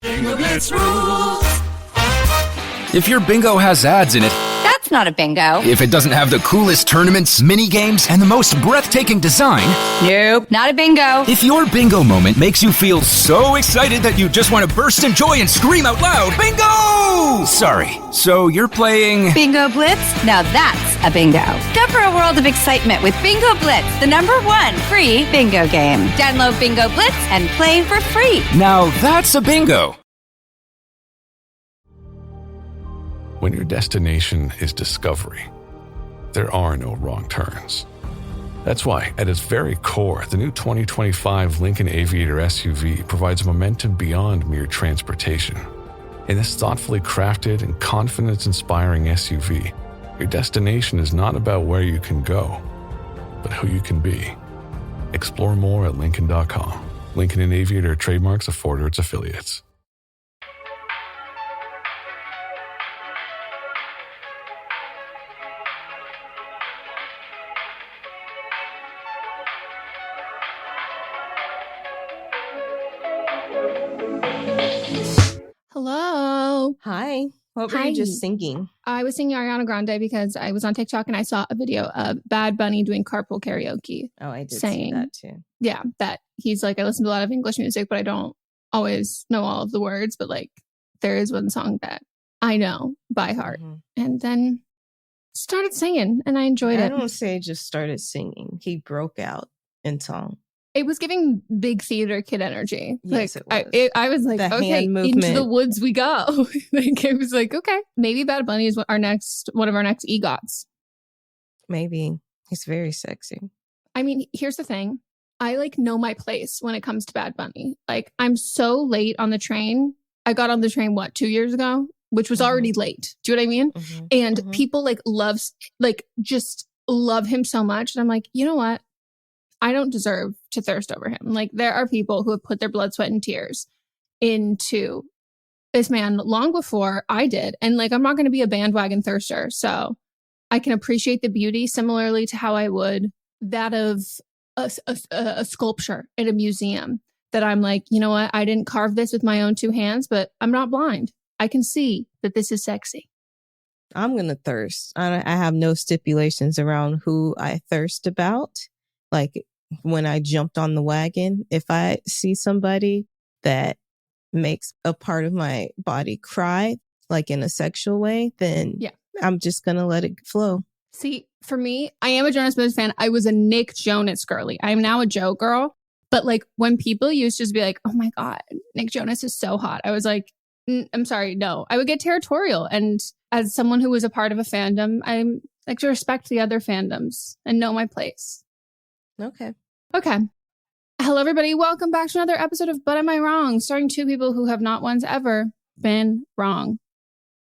Bingo Blitz rules. If your bingo has ads in it, That's not a bingo. if it doesn't have the coolest tournaments, mini games, and the most breathtaking design, Nope, not a bingo. if your bingo moment makes you feel so excited that you just want to burst in joy and scream out loud, bingo! Sorry, so you're playing... Bingo Blitz? Now that's a bingo. Discover a world of excitement with Bingo Blitz, the #1 free bingo game. Download Bingo Blitz and play for free. Now that's a bingo. When your destination is discovery, there are no wrong turns. That's why, at its very core, the new 2025 Lincoln Aviator SUV provides momentum beyond mere transportation. In this thoughtfully crafted and confidence-inspiring SUV, your destination is not about where you can go, but who you can be. Explore more at Lincoln.com. Lincoln and Aviator trademarks of Ford or its affiliates. Hello. Hi. What were Hi. you just singing? I was singing Ariana Grande because I was on TikTok and I saw a video of Bad Bunny doing carpool karaoke. Oh, I did see Saying- that too. Yeah, that he's like, I listen to a lot of English music, but I don't always know all of the words. But like, there is one song that I know by heart. Mhm. And then started singing and I enjoyed I it. don't say just started singing. He broke out in song. It was giving big theater kid energy. Yes, like it was. I was like, The okay, hand into movement. the woods we go. Like it was like, okay, maybe Bad Bunny is one of our next EGOTs. Maybe. He's very sexy. I mean, here's the thing. I like know my place when it comes to Bad Bunny. Like I'm so late on the train. I got on the train, 2 years ago, which was Mhm. already late. Do you know what I mean? Mhm. And Mhm. people just love him so much. And I'm like, you know what? I don't deserve to thirst over him. Like there are people who have put their blood, sweat, and tears into this man long before I did. And like, I'm not going to be a bandwagon thirster. So I can appreciate the beauty similarly to how I would that of a sculpture in a museum that I'm like, you know what? I didn't carve this with my own two hands, but I'm not blind. I can see that this is sexy. I'm going to thirst. I have no stipulations around who I thirst about. Like when I jumped on the wagon, if I see somebody that makes a part of my body cry, like in a sexual way, then Yeah. I'm just going to let it flow. See, for me, I am a Jonas Brothers fan. I was a Nick Jonas girly. I am now a Joe girl. But like when people used to just be like, oh my God, Nick Jonas is so hot. I was like, I'm sorry, no. I would get territorial. And as someone who was a part of a fandom, I'm like to respect the other fandoms and know my place. Okay. Okay. Hello, everybody. Welcome back to another episode of But Am I Wrong? Starring two people who have not once ever been wrong.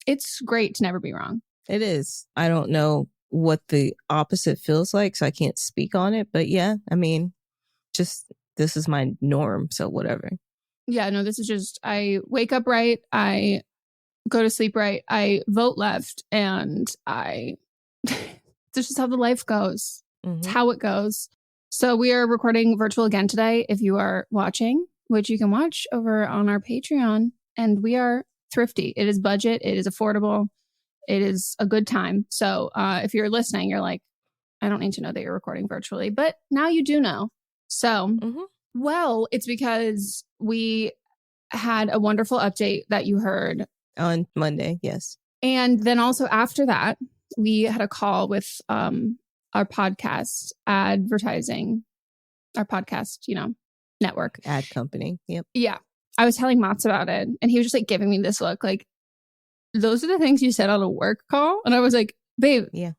It's great to never be wrong. It is. I don't know what the opposite feels like, so I can't speak on it. But yeah, I mean, just this is my norm. So whatever. Yeah, no, this is just, I wake up right. I go to sleep right. I vote left. And this is just how the life goes. It's Mhm. how it goes. So we are recording virtual again today. If you are watching, which you can watch over on our Patreon, and we are thrifty. It is budget. It is affordable. It is a good time. So if you're listening, you're like, I don't need to know that you're recording virtually, but now you do know. So, Mhm. well, it's because we had a wonderful update that you heard. On Monday, yes. And then also after that, we had a call with our podcast advertising, our podcast, network. Ad company. Yep. Yeah. I was telling Mats about it and he was just like giving me this look like, those are the things you said on a work call. And I was like, babe, Yeah.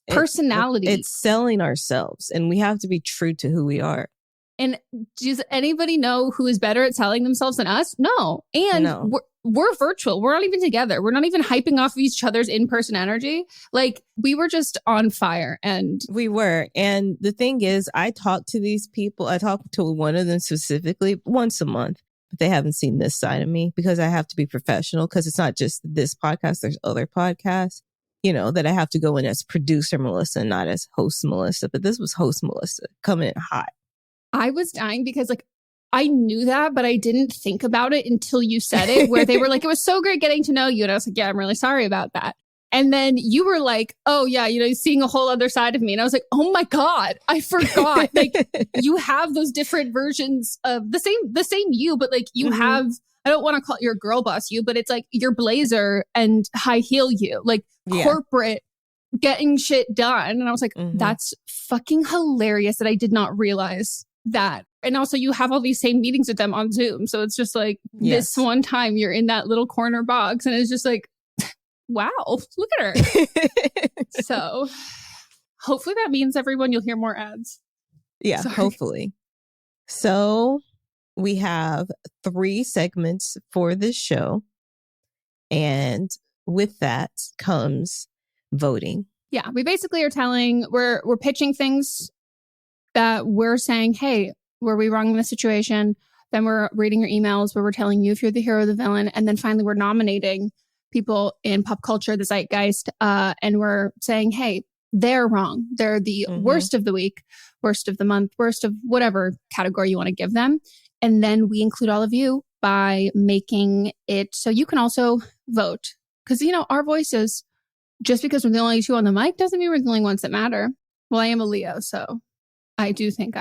personality. It's selling ourselves and we have to be true to who we are. And does anybody know who is better at selling themselves than us? No. And No. we're virtual. We're not even together. We're not even hyping off of each other's in-person energy. Like we were just on fire. And We were. And the thing is, I talk to these people. I talk to one of them specifically once a month, but they haven't seen this side of me because I have to be professional because it's not just this podcast. There's other podcasts, that I have to go in as producer Melissa, not as host Melissa. But this was host Melissa coming in hot. I was dying because like I knew that, but I didn't think about it until you said it, where they were like, it was so great getting to know you. And I was like, yeah, I'm really sorry about that. And then you were like, oh yeah, seeing a whole other side of me. And I was like, oh my God, I forgot. Like you have those different versions of the same you, but like you have, I don't want to call it your girl boss you, but it's like your blazer and high heel you, like corporate getting shit done. And I was like, that's fucking hilarious that I did not realize that. And also you have all these same meetings with them on Zoom. So it's just like this one time you're in that little corner box and it's just like, wow, look at her. So hopefully that means everyone, you'll hear more ads. Yeah, hopefully. So we have 3 segments for this show. And with that comes voting. Yeah, we basically are we're pitching things that we're saying, hey, were we wrong in this situation? Then we're reading your emails where we're telling you if you're the hero or the villain. And then finally we're nominating people in pop culture, the zeitgeist, and we're saying, hey, they're wrong. They're the worst of the week, worst of the month, worst of whatever category you want to give them. And then we include all of you by making it so you can also vote. Because, our voices, just because we're the only 2 on the mic doesn't mean we're the only ones that matter. Well, I am a Leo, so I do think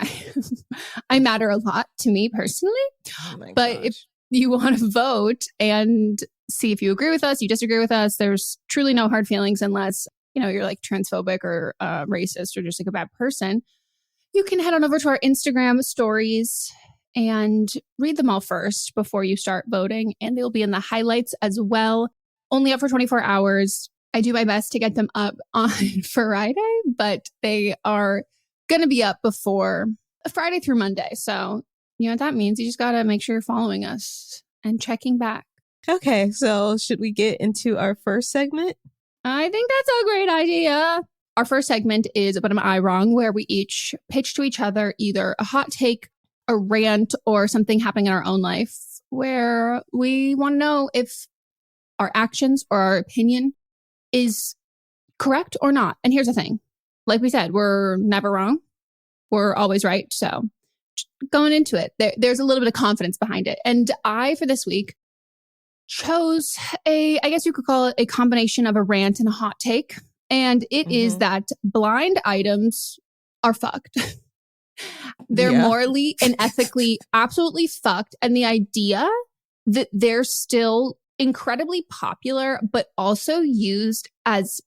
I matter a lot to me personally. Oh my gosh. If you want to vote and see if you agree with us, you disagree with us, there's truly no hard feelings unless, you're like transphobic or racist or just like a bad person. You can head on over to our Instagram stories and read them all first before you start voting. And they'll be in the highlights as well. Only up for 24 hours. I do my best to get them up on Friday, but they are going to be up before Friday through Monday. So, what that means? You just got to make sure you're following us and checking back. Okay, so should we get into our first segment? I think that's a great idea. Our first segment is But Am I Wrong? Where we each pitch to each other either a hot take, a rant, or something happening in our own life where we want to know if our actions or our opinion is correct or not. And here's the thing. Like we said, we're never wrong. We're always right. So going into it, there's a little bit of confidence behind it. And I, for this week, chose I guess you could call it a combination of a rant and a hot take. And it is that blind items are fucked. They're morally and ethically absolutely fucked. And the idea that they're still incredibly popular, but also used as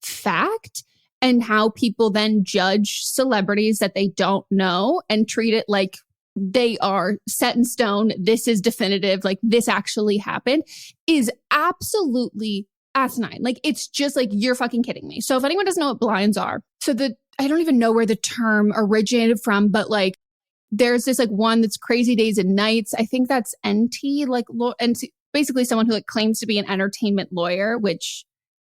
fact, and how people then judge celebrities that they don't know and treat it like they are set in stone. This is definitive. Like this actually happened is absolutely asinine. Like it's just like, you're fucking kidding me. So if anyone doesn't know what blinds are, I don't even know where the term originated from, but like there's this like one that's Crazy Days and Nights. I think that's NT, and basically someone who like claims to be an entertainment lawyer, which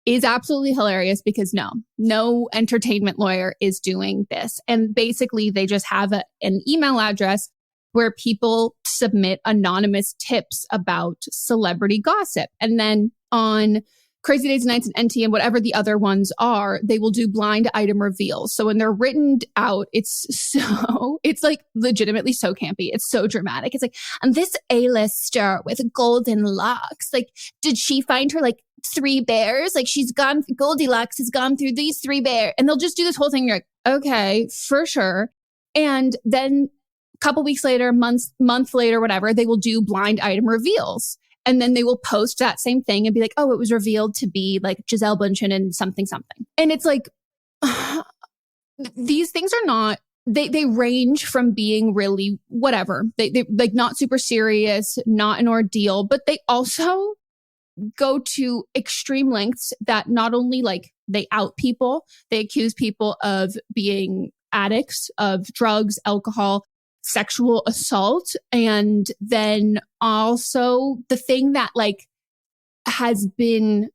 is absolutely hilarious because no entertainment lawyer is doing this. And basically they just have an email address where people submit anonymous tips about celebrity gossip. And then on Crazy Days and Nights and NT and whatever the other ones are, they will do blind item reveals. So when they're written out, it's like legitimately so campy. It's so dramatic. It's like, and this A-lister with golden locks, like, did she find her like 3 bears? Like Goldilocks has gone through these 3 bears. And they'll just do this whole thing. You're like, okay, for sure. And then a couple weeks later, month later, whatever, they will do blind item reveals. And then they will post that same thing and be like, oh, it was revealed to be like Gisele Bündchen and something. And it's like, these things are not, they range from being really whatever. They like not super serious, not an ordeal, but they also go to extreme lengths that not only like they out people, they accuse people of being addicts of drugs, alcohol, sexual assault. And then also the thing that like has been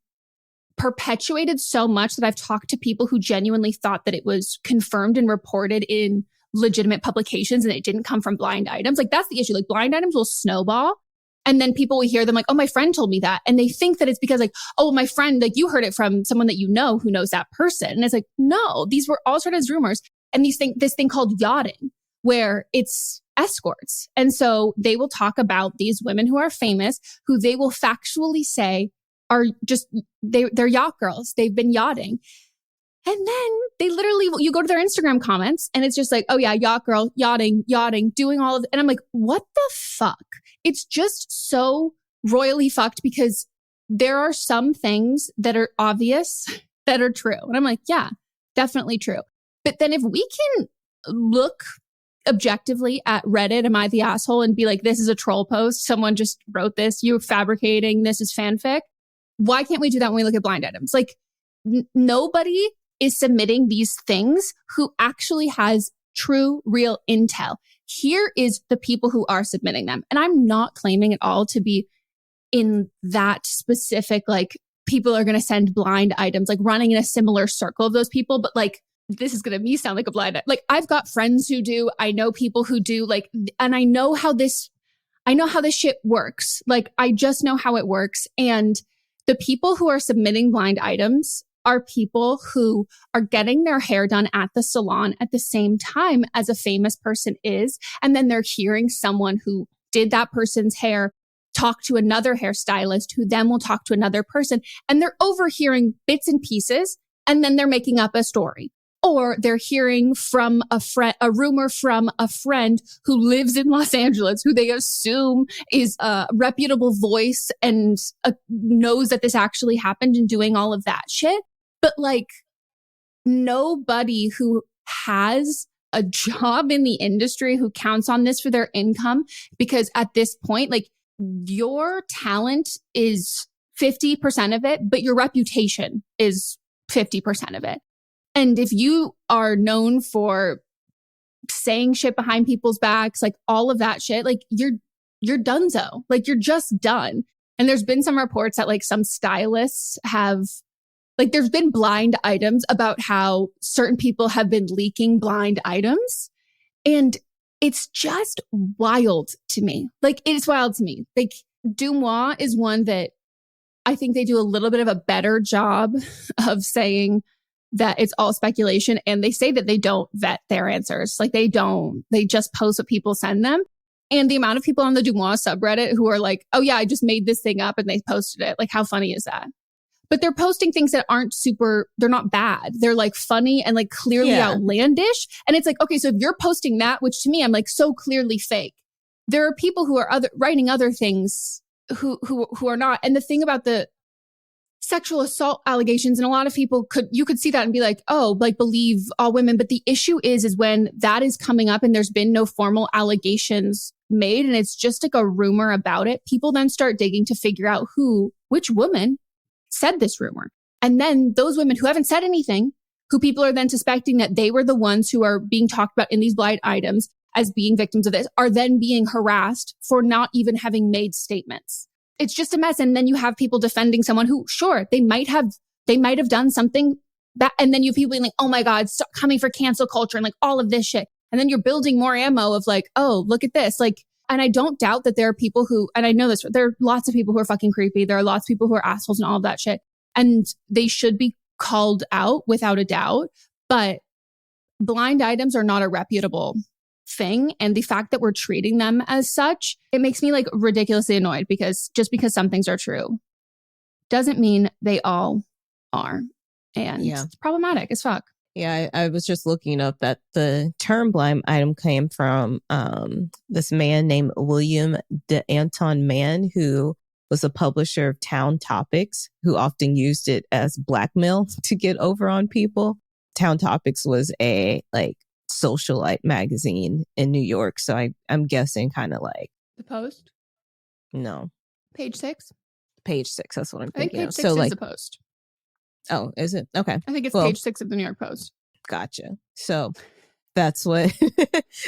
perpetuated so much that I've talked to people who genuinely thought that it was confirmed and reported in legitimate publications and it didn't come from blind items. Like that's the issue. Like blind items will snowball. And then people will hear them like, oh, my friend told me that. And they think that it's because like, oh, my friend, like you heard it from someone that you know who knows that person. And it's like, no, these were all started as rumors. And this thing called yachting, where it's escorts. And so they will talk about these women who are famous, who they will factually say are just, they're yacht girls. They've been yachting. And then they literally, you go to their Instagram comments and it's just like, oh yeah, yacht girl, yachting, doing all of it. And I'm like, what the fuck? It's just so royally fucked because there are some things that are obvious that are true. And I'm like, yeah, definitely true. But then if we can look objectively at Reddit, am I the asshole, and be like, this is a troll post, someone just wrote this, you're fabricating, this is fanfic. Why can't we do that when we look at blind items? Like nobody is submitting these things who actually has true, real intel. Here is the people who are submitting them. And I'm not claiming at all to be in that specific, like people are going to send blind items, like running in a similar circle of those people. But like, this is going to me sound like a blind item. Like I've got friends who do, I know people who do, like, and I know how this shit works. Like I just know how it works. And the people who are submitting blind items are people who are getting their hair done at the salon at the same time as a famous person is. And then they're hearing someone who did that person's hair talk to another hairstylist who then will talk to another person. And they're overhearing bits and pieces. And then they're making up a story. Or they're hearing from a rumor from a friend who lives in Los Angeles, who they assume is a reputable voice and knows that this actually happened and doing all of that shit. But like nobody who has a job in the industry who counts on this for their income, because at this point, like your talent is 50% of it, but your reputation is 50% of it. And if you are known for saying shit behind people's backs, like all of that shit, like you're donezo. Like you're just done. And there's been some reports that like some stylists have, like there's been blind items about how certain people have been leaking blind items. And it's just wild to me. Like it is wild to me. Like Dumois is one that I think they do a little bit of a better job of saying that it's all speculation. And they say that they don't vet their answers. Like they just post what people send them. And the amount of people on the Dumois subreddit who are like, oh yeah, I just made this thing up and they posted it. Like how funny is that? But they're posting things that aren't they're not bad. They're like funny and like clearly outlandish. And it's like, okay, so if you're posting that, which to me, I'm like so clearly fake. There are people who are writing other things who are not. And the thing about the sexual assault allegations, and a lot of people you could see that and be like, oh, like believe all women. But the issue is when that is coming up and there's been no formal allegations made and it's just like a rumor about it, people then start digging to figure out which woman said this rumor. And then those women who haven't said anything, who people are then suspecting that they were the ones who are being talked about in these blind items as being victims of this, are then being harassed for not even having made statements. It's just a mess. And then you have people defending someone who, sure, they might have done something that, and then you have people being like, oh my God, stop coming for cancel culture and like all of this shit. And then you're building more ammo of like, oh, look at this. Like, and I don't doubt that there are people who, and I know this, there are lots of people who are fucking creepy. There are lots of people who are assholes and all of that shit. And they should be called out without a doubt. But blind items are not a reputable thing. And the fact that we're treating them as such, it makes me like ridiculously annoyed, because just because some things are true doesn't mean they all are. And it's problematic as fuck. Yeah, I was just looking up that the term blind item came from this man named William de Anton Mann, who was a publisher of Town Topics, who often used it as blackmail to get over on people. Town Topics was a like socialite magazine in New York. So I'm guessing kind of like The Post? No. Page 6? Page 6, that's what I'm I think thinking. page 6 so is like The Post. Oh, is it? Okay. I think it's page 6 of the New York Post. Gotcha. So that's what,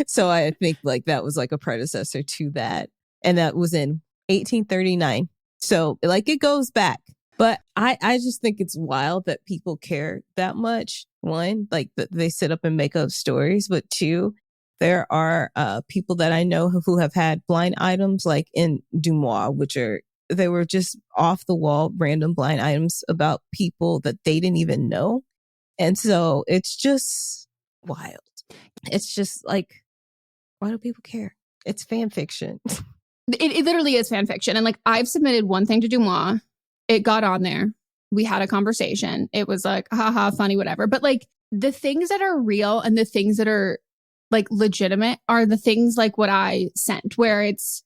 so I think like that was like a predecessor to that. And that was in 1839. So like it goes back. But I just think it's wild that people care that much. One, like that they sit up and make up stories. But two, there are people that I know who have had blind items like in Dumois, they were just off the wall, random blind items about people that they didn't even know. And so it's just wild. It's just like, why do people care? It's fan fiction. It literally is fan fiction. And like, I've submitted one thing to Dumois. It got on there. We had a conversation. It was like, haha, funny, whatever. But like the things that are real and the things that are like legitimate are the things like what I sent, where it's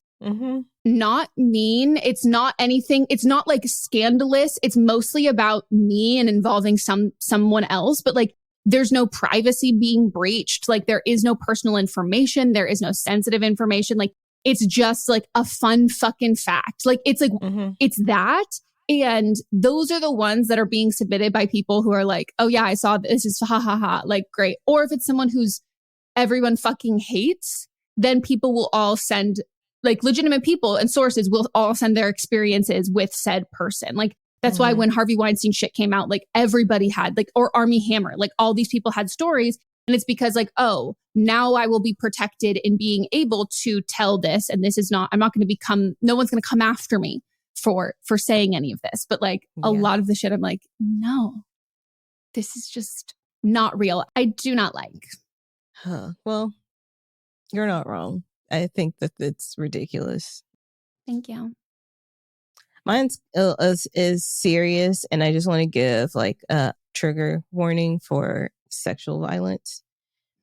not mean. It's not anything. It's not like scandalous. It's mostly about me and involving someone else. But like, there's no privacy being breached. Like, there is no personal information. There is no sensitive information. Like, it's just like a fun fucking fact. Like, it's like, it's that. And those are the ones that are being submitted by people who are like, oh yeah, I saw this is ha ha ha. Like, great. Or if it's someone who's everyone fucking hates, then people will all send, like, legitimate people and sources will all send their experiences with said person. Like, that's why when Harvey Weinstein shit came out, like, everybody had, like, or Armie Hammer, like, all these people had stories. And it's because, like, oh, now I will be protected in being able to tell this. And this is not, I'm not going to become, no one's going to come after me for saying any of this. But like a lot of the shit, I'm like, no, this is just not real. I do not like. Well, you're not wrong. I think that it's ridiculous. Thank you. Mine is serious, and I just want to give like a trigger warning for sexual violence,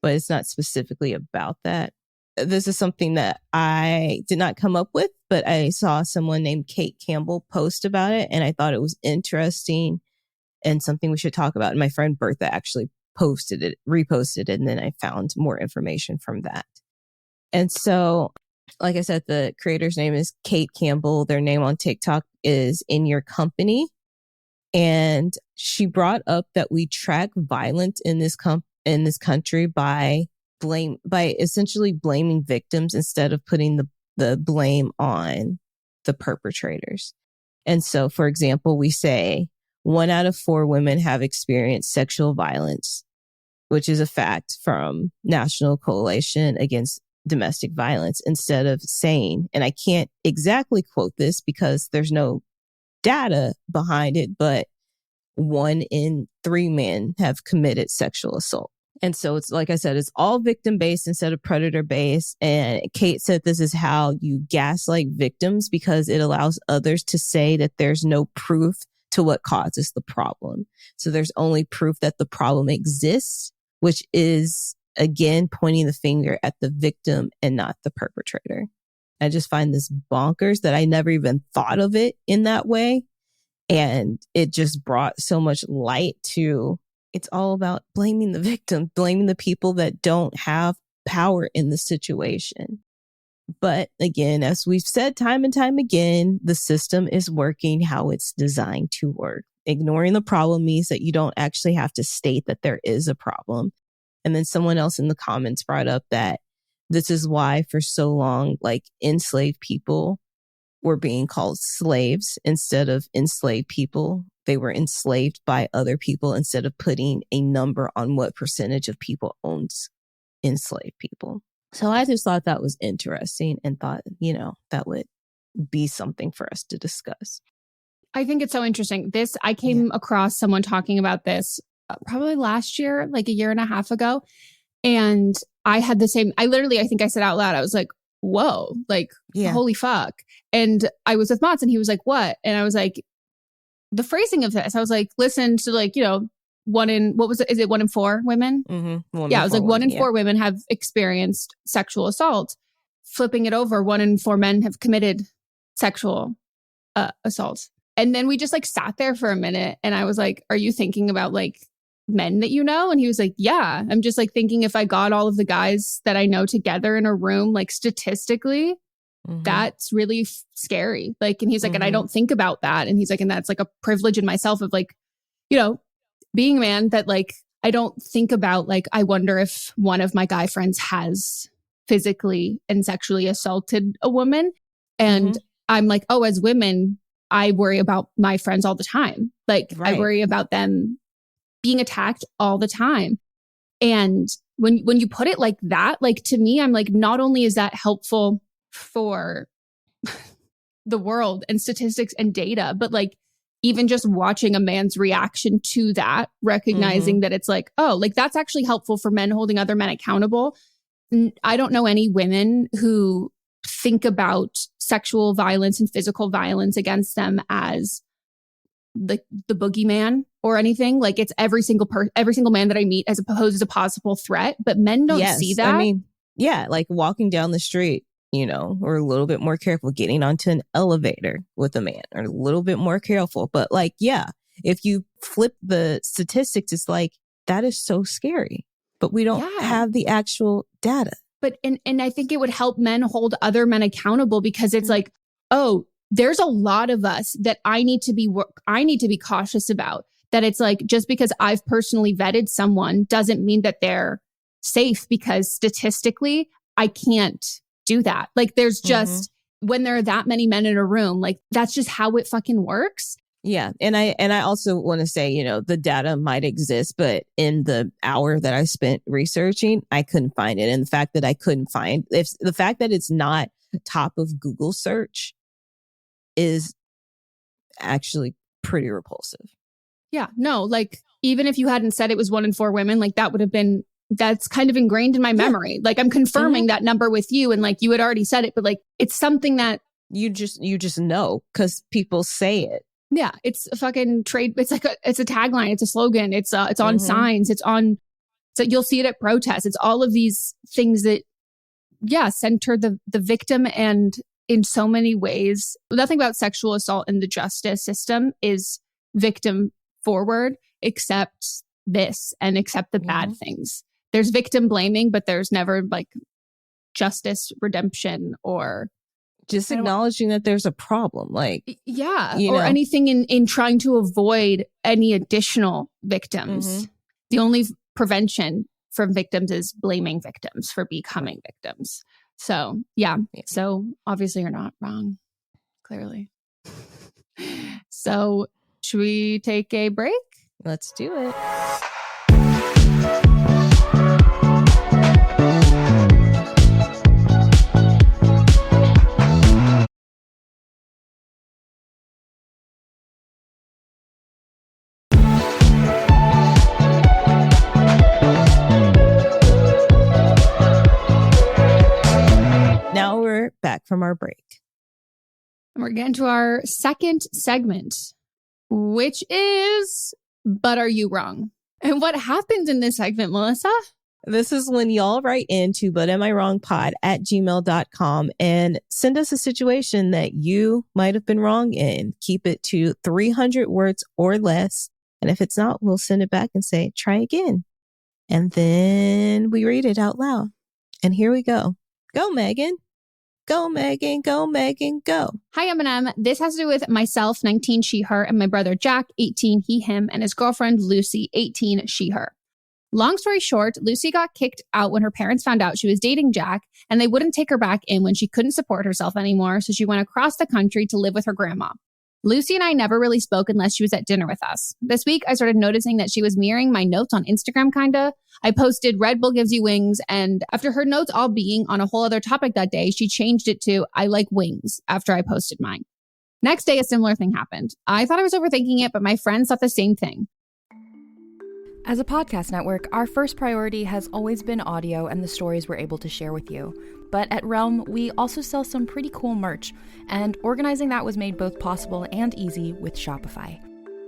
but it's not specifically about that. This is something that I did not come up with, but I saw someone named Kate Campbell post about it, and I thought it was interesting and something we should talk about. And my friend Bertha actually reposted it, and then I found more information from that. And so, like I said, the creator's name is Kate Campbell. Their name on TikTok is In Your Company. And she brought up that we track violence in this country by essentially blaming victims instead of putting the blame on the perpetrators. And so, for example, we say 1 out of 4 women have experienced sexual violence, which is a fact from National Coalition Against Domestic Violence, instead of saying, and I can't exactly quote this because there's no data behind it, but 1 in 3 men have committed sexual assault. And so it's, like I said, it's all victim based instead of predator based. And Kate said this is how you gaslight victims because it allows others to say that there's no proof to what causes the problem. So there's only proof that the problem exists, which is, again, pointing the finger at the victim and not the perpetrator. I just find this bonkers that I never even thought of it in that way. And it just brought so much light to, it's all about blaming the victim, blaming the people that don't have power in the situation. But again, as we've said time and time again, the system is working how it's designed to work. Ignoring the problem means that you don't actually have to state that there is a problem. And then someone else in the comments brought up that this is why for so long, like, enslaved people were being called slaves instead of enslaved people. They were enslaved by other people instead of putting a number on what percentage of people owns enslaved people. So I just thought that was interesting and thought, that would be something for us to discuss. I think it's so interesting. I came across someone talking about this probably last year, like a year and a half ago. And I had the same, I think I said out loud, I was like, whoa, like, holy fuck. And I was with Mott's and he was like, what? And I was like, the phrasing of this, I was like, listen to, like, 1 in 4 women? Mm-hmm. Yeah, I was like, 1 in 4 women have experienced sexual assault. Flipping it over, 1 in 4 men have committed sexual assault. And then we just like sat there for a minute and I was like, are you thinking about like men that you know? And he was like, yeah, I'm just like thinking if I got all of the guys that I know together in a room, like statistically, that's really scary. Like, and he's like, and I don't think about that. And he's like, and that's like a privilege in myself of like, being a man that like, I don't think about like, I wonder if one of my guy friends has physically and sexually assaulted a woman. And I'm like, oh, as women, I worry about my friends all the time. Like, I worry about them being attacked all the time. And when you put it like that, like, to me, I'm like, not only is that helpful for the world and statistics and data, but like, even just watching a man's reaction to that, recognizing that it's like, oh, like, that's actually helpful for men holding other men accountable. I don't know any women who think about sexual violence and physical violence against them as the boogeyman or anything. Like it's every single man that I meet as opposed as a possible threat, but men don't see that. I mean, yeah, like walking down the street, you know, or a little bit more careful getting onto an elevator with a man, or a little bit more careful. But like, yeah, if you flip the statistics, it's like, that is so scary, but we don't have the actual data. But, and I think it would help men hold other men accountable, because it's like, oh, there's a lot of us that I need to be cautious about. That it's like, just because I've personally vetted someone doesn't mean that they're safe, because statistically, I can't do that. Like there's just, when there are that many men in a room, like that's just how it fucking works. Yeah. And I also want to say, you know, the data might exist, but in the hour that I spent researching, I couldn't find it. And the fact that I couldn't find, the fact that it's not top of Google search is actually pretty repulsive. Yeah. No, like even if you hadn't said it was 1 in 4 women, like that would have been, that's kind of ingrained in my memory. Like I'm confirming that number with you, and like you had already said it, but like it's something that you just know because people say it. Yeah, it's a fucking trade. It's like it's a tagline. It's a slogan. It's on signs. So you'll see it at protests. It's all of these things that, center the victim. And in so many ways, nothing about sexual assault in the justice system is victim forward, except this and except the bad things. There's victim blaming, but there's never like justice, redemption, or just acknowledging that there's a problem, like, or anything in trying to avoid any additional victims. The only prevention from victims is blaming victims for becoming victims. So, so obviously you're not wrong, clearly. So should we take a break? Let's do it. Now we're back from our break. And we're getting to our second segment, which is, But Are You Wrong? And what happens in this segment, Melissa? This is when y'all write into butamiwrongpod@gmail.com and send us a situation that you might have been wrong in. Keep it to 300 words or less. And if it's not, we'll send it back and say, try again. And then we read it out loud. And here we go. Go, Megan. Go, Megan. Go, Megan. Go. Hi, Eminem. This has to do with myself, 19, she, her, and my brother Jack, 18, he, him, and his girlfriend Lucy, 18, she, her. Long story short, Lucy got kicked out when her parents found out she was dating Jack, and they wouldn't take her back in when she couldn't support herself anymore, so she went across the country to live with her grandma. Lucy and I never really spoke unless she was at dinner with us. This week, I started noticing that she was mirroring my notes on Instagram, kinda. I posted, Red Bull gives you wings, and after her notes all being on a whole other topic that day, she changed it to, I like wings, after I posted mine. Next day, a similar thing happened. I thought I was overthinking it, but my friends thought the same thing. As a podcast network, our first priority has always been audio and the stories we're able to share with you. But at Realm, we also sell some pretty cool merch, and organizing that was made both possible and easy with Shopify.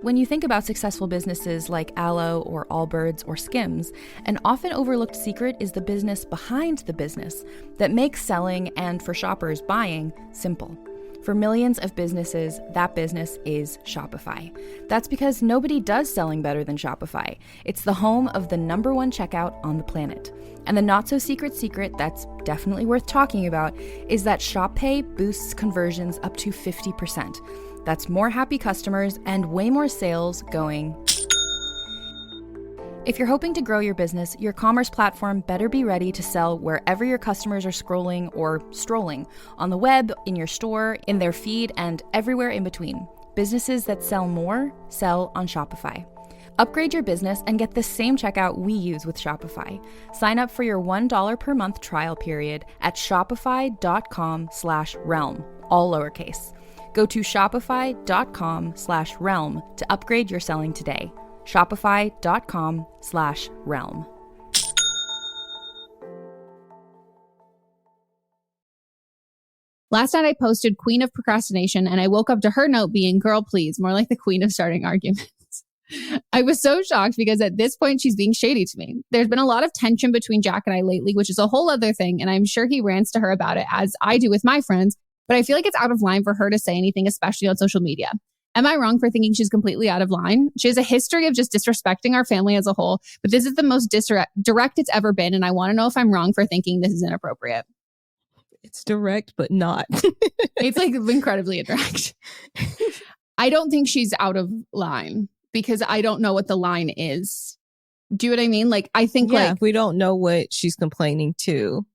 When you think about successful businesses like Aloe or Allbirds or Skims, an often overlooked secret is the business behind the business that makes selling and, for shoppers, buying simple. For millions of businesses, that business is Shopify. That's because nobody does selling better than Shopify. It's the home of the #1 checkout on the planet. And the not-so-secret secret that's definitely worth talking about is that Shop Pay boosts conversions up to 50%. That's more happy customers and way more sales going. If you're hoping to grow your business, your commerce platform better be ready to sell wherever your customers are scrolling or strolling, on the web, in your store, in their feed, and everywhere in between. Businesses that sell more, sell on Shopify. Upgrade your business and get the same checkout we use with Shopify. Sign up for your $1 per month trial period at shopify.com/realm, all lowercase. Go to shopify.com/realm to upgrade your selling today. Shopify.com/realm. Last night I posted Queen of Procrastination and I woke up to her note being, girl, please, more like the queen of starting arguments. I was so shocked because at this point she's being shady to me. There's been a lot of tension between Jack and I lately, which is a whole other thing. And I'm sure he rants to her about it as I do with my friends. But I feel like it's out of line for her to say anything, especially on social media. Am I wrong for thinking she's completely out of line? She has a history of just disrespecting our family as a whole, but this is the most direct it's ever been. And I want to know if I'm wrong for thinking this is inappropriate. It's direct, but not. It's like incredibly indirect. I don't think she's out of line because I don't know what the line is. Do you know what I mean? Like, I think like we don't know what she's complaining to.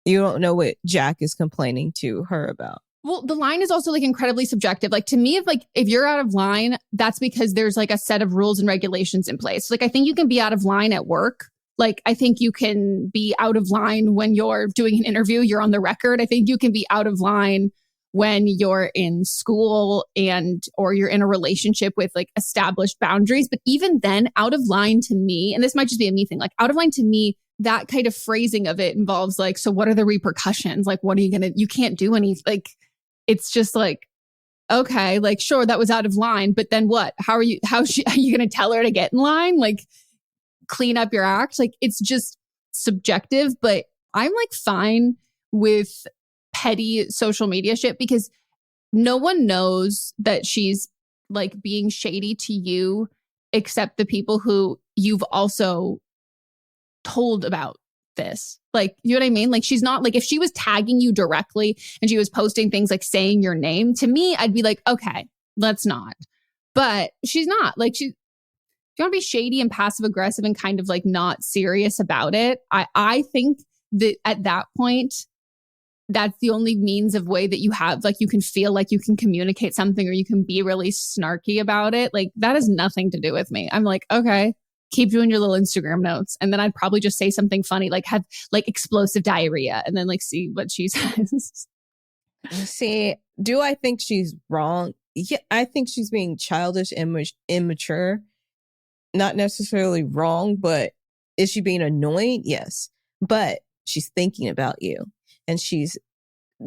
You don't know what Jack is complaining to her about. Well, the line is also like incredibly subjective. Like to me, if you're out of line, that's because there's like a set of rules and regulations in place. Like I think you can be out of line at work. Like, I think you can be out of line when you're doing an interview, you're on the record. I think you can be out of line when you're in school or you're in a relationship with like established boundaries. But even then, out of line to me, and this might just be a me thing, like out of line to me, that kind of phrasing of it involves like, so what are the repercussions? Like, what are you going to, you can't do any, like, it's just like, okay, like, sure, that was out of line, but then what? Are you going to tell her to get in line? Like, clean up your act. Like it's just subjective, but I'm like fine with petty social media shit because no one knows that she's like being shady to you except the people who you've also told about this. Like, you know what I mean? Like she's not like, if she was tagging you directly and she was posting things like saying your name, to me, I'd be like, okay, let's not. But she's not. Like if you want to be shady and passive aggressive and kind of like not serious about it, I think that at that point, that's the only means of way that you have, like you can feel like you can communicate something or you can be really snarky about it. Like that has nothing to do with me. I'm like, okay, keep doing your little Instagram notes. And then I'd probably just say something funny, like have like explosive diarrhea and then like see what she says. See, do I think she's wrong? Yeah, I think she's being childish and immature. Not necessarily wrong, but is she being annoying? Yes. But she's thinking about you. And she's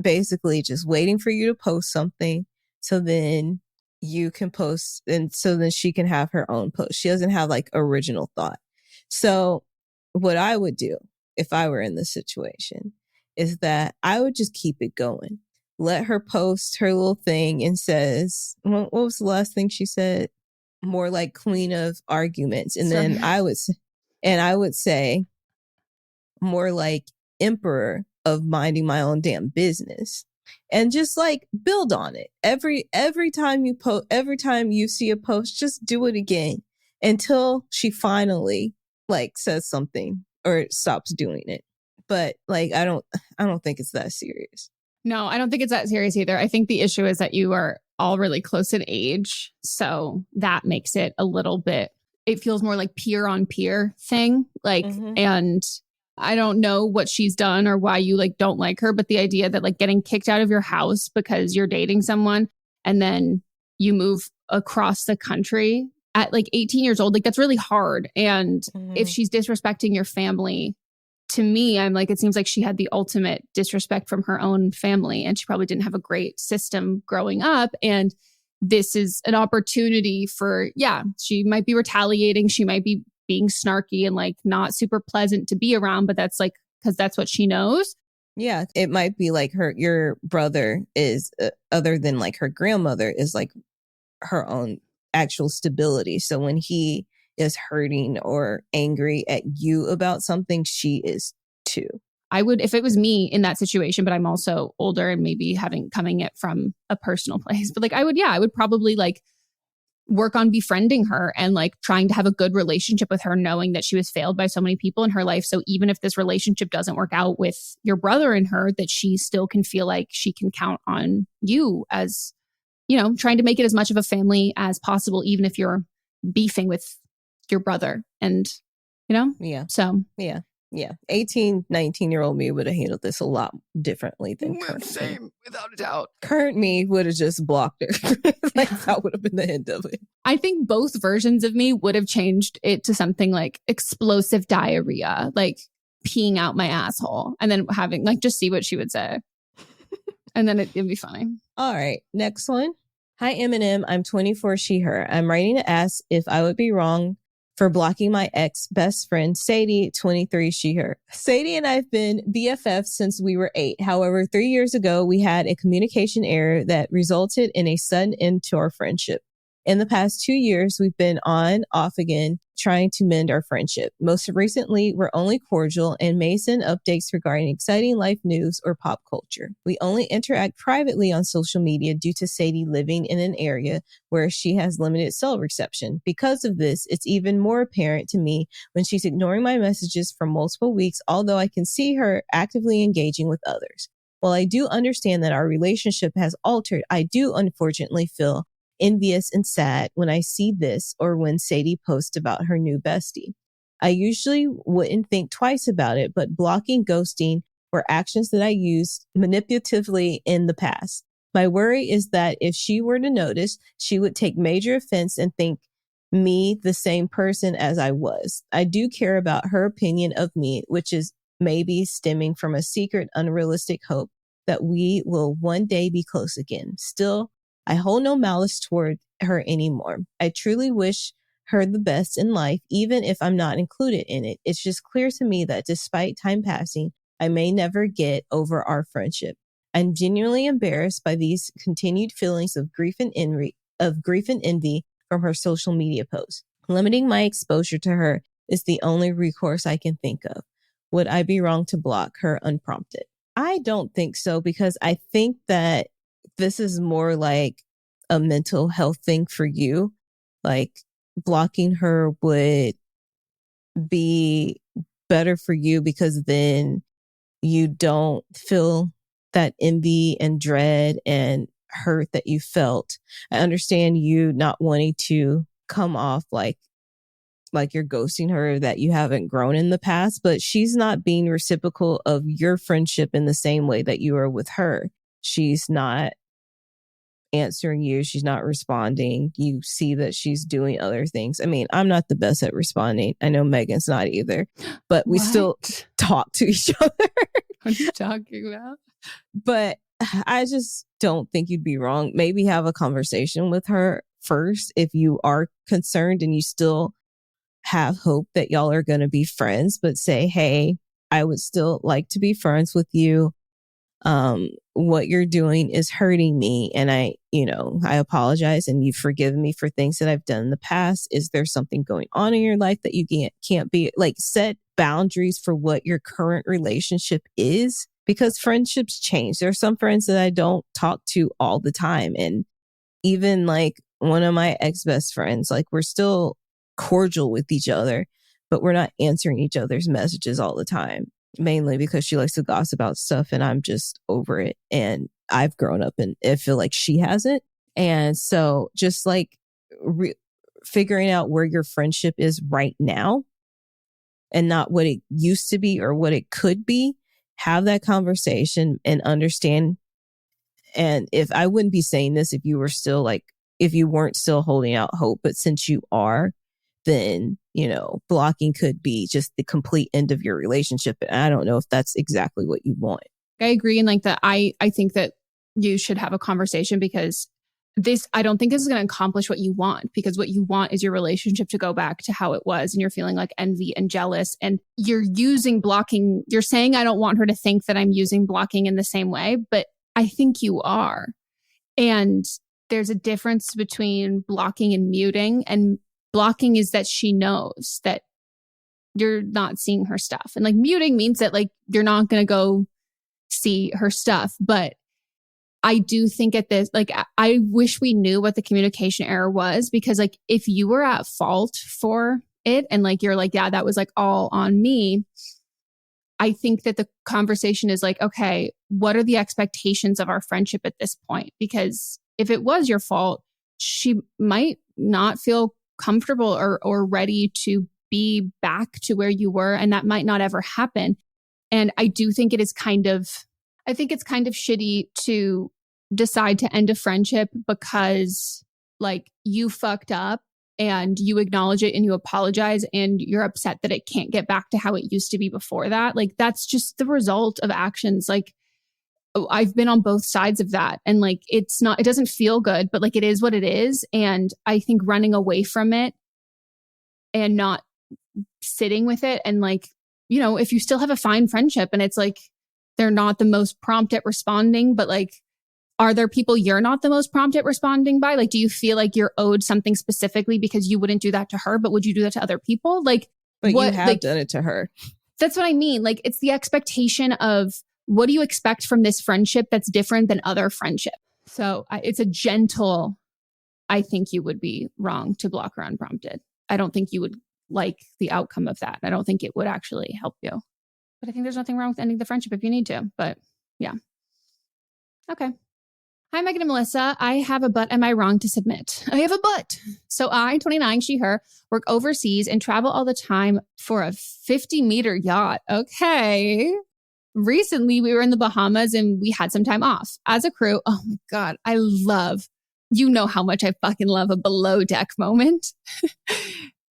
basically just waiting for you to post something so then you can post and so then she can have her own post. She doesn't have like original thought. So what I would do if I were in this situation is that I would just keep it going. Let her post her little thing and says, what was the last thing she said? More like queen of arguments. And then I would say more like emperor of minding my own damn business and just like build on it. Every time you see a post, just do it again until she finally like says something or stops doing it. But like, I don't think it's that serious. No, I don't think it's that serious either. I think the issue is that you are all really close in age. So that makes it a little bit, it feels more like peer on peer thing. Like, and I don't know what she's done or why you like don't like her, but the idea that like getting kicked out of your house because you're dating someone and then you move across the country at like 18 years old, like that's really hard. And if she's disrespecting your family, to me, I'm like, it seems like she had the ultimate disrespect from her own family and she probably didn't have a great system growing up. And this is an opportunity for, she might be retaliating. She might be being snarky and like not super pleasant to be around, but that's like, because that's what she knows. Yeah, it might be like your brother is, other than like her grandmother, is like her own actual stability. So when he is hurting or angry at you about something, she is too. I would, if it was me in that situation, but I'm also older and maybe coming it from a personal place. But like, I would probably like work on befriending her and like trying to have a good relationship with her, knowing that she was failed by so many people in her life. So even if this relationship doesn't work out with your brother and her, that she still can feel like she can count on you as, you know, trying to make it as much of a family as possible, even if you're beefing with your brother. And, you know? Yeah. So. Yeah. 18, 19-year-old me would have handled this a lot differently than current. Same, without a doubt. Current me would have just blocked her. Like that would have been the end of it. I think both versions of me would have changed it to something like explosive diarrhea, like peeing out my asshole, and then having like just see what she would say. And then it'd be funny. All right. Next one. Hi, Eminem. I'm 24, she, her. I'm writing to ask if I would be wrong for blocking my ex best friend, Sadie, 23, she, her. Sadie and I have been BFFs since we were 8. However, 3 years ago, we had a communication error that resulted in a sudden end to our friendship. In the past 2 years, we've been on, off again, trying to mend our friendship. Most recently, we're only cordial and may send updates regarding exciting life news or pop culture. We only interact privately on social media due to Sadie living in an area where she has limited cell reception. Because of this, it's even more apparent to me when she's ignoring my messages for multiple weeks, although I can see her actively engaging with others. While I do understand that our relationship has altered, I do unfortunately feel envious and sad when I see this or when Sadie posts about her new bestie. I usually wouldn't think twice about it, but blocking, ghosting were actions that I used manipulatively in the past. My worry is that if she were to notice, she would take major offense and think me the same person as I was. I do care about her opinion of me, which is maybe stemming from a secret, unrealistic hope that we will one day be close again. Still, I hold no malice toward her anymore. I truly wish her the best in life, even if I'm not included in it. It's just clear to me that despite time passing, I may never get over our friendship. I'm genuinely embarrassed by these continued feelings of grief and envy from her social media posts. Limiting my exposure to her is the only recourse I can think of. Would I be wrong to block her unprompted? I don't think so, because I think that this is more like a mental health thing for you. Like, blocking her would be better for you because then you don't feel that envy and dread and hurt that you felt. I understand you not wanting to come off like you're ghosting her, that you haven't grown in the past, but she's not being reciprocal of your friendship in the same way that you are with her. She's not answering you. She's not responding. You see that she's doing other things. I mean, I'm not the best at responding. I know Megan's not either, but we still talk to each other. What are you talking about? But I just don't think you'd be wrong. Maybe have a conversation with her first if you are concerned and you still have hope that y'all are going to be friends, but say, hey, I would still like to be friends with you. What you're doing is hurting me, and I apologize, and you've forgiven me for things that I've done in the past. Is there something going on in your life that you can't be like, set boundaries for what your current relationship is, because friendships change. There are some friends that I don't talk to all the time, and even like one of my ex-best friends, like, we're still cordial with each other, but we're not answering each other's messages all the time. Mainly because she likes to gossip about stuff and I'm just over it. And I've grown up and I feel like she hasn't. And so just like figuring out where your friendship is right now and not what it used to be or what it could be, have that conversation and understand. And if I wouldn't be saying this if you were still like, if you weren't still holding out hope, but since you are, then, blocking could be just the complete end of your relationship. And I don't know if that's exactly what you want. I agree. And like that, I think that you should have a conversation, because I don't think this is going to accomplish what you want, because what you want is your relationship to go back to how it was. And you're feeling like envy and jealous, and you're using blocking. You're saying, I don't want her to think that I'm using blocking in the same way, but I think you are. And there's a difference between blocking and muting. And blocking is that she knows that you're not seeing her stuff. And like, muting means that like, you're not going to go see her stuff. But I do think at this, like, I wish we knew what the communication error was, because like, if you were at fault for it and like, you're like, yeah, that was like all on me. I think that the conversation is like, okay, what are the expectations of our friendship at this point? Because if it was your fault, she might not feel comfortable or ready to be back to where you were. And that might not ever happen. And I do think it's kind of shitty to decide to end a friendship because like you fucked up and you acknowledge it and you apologize and you're upset that it can't get back to how it used to be before that. Like, that's just the result of actions. Like, I've been on both sides of that. And like, it doesn't feel good, but like, it is what it is. And I think running away from it and not sitting with it, and like, you know, if you still have a fine friendship and it's like, they're not the most prompt at responding, but like, are there people you're not the most prompt at responding by? Like, do you feel like you're owed something specifically because you wouldn't do that to her, but would you do that to other people? Like, but what, you have done it to her. That's what I mean. Like, it's the expectation of what do you expect from this friendship that's different than other friendship? So it's a gentle, I think you would be wrong to block her unprompted. I don't think you would like the outcome of that. I don't think it would actually help you. But I think there's nothing wrong with ending the friendship if you need to. But yeah. Okay. Hi, Meghan and Melisa. I have a but am I wrong to submit? I have a but. So I, 29, she, her, work overseas and travel all the time for a 50-meter yacht. Okay. Recently, we were in the Bahamas and we had some time off. As a crew, oh my God, you know how much I fucking love a below deck moment.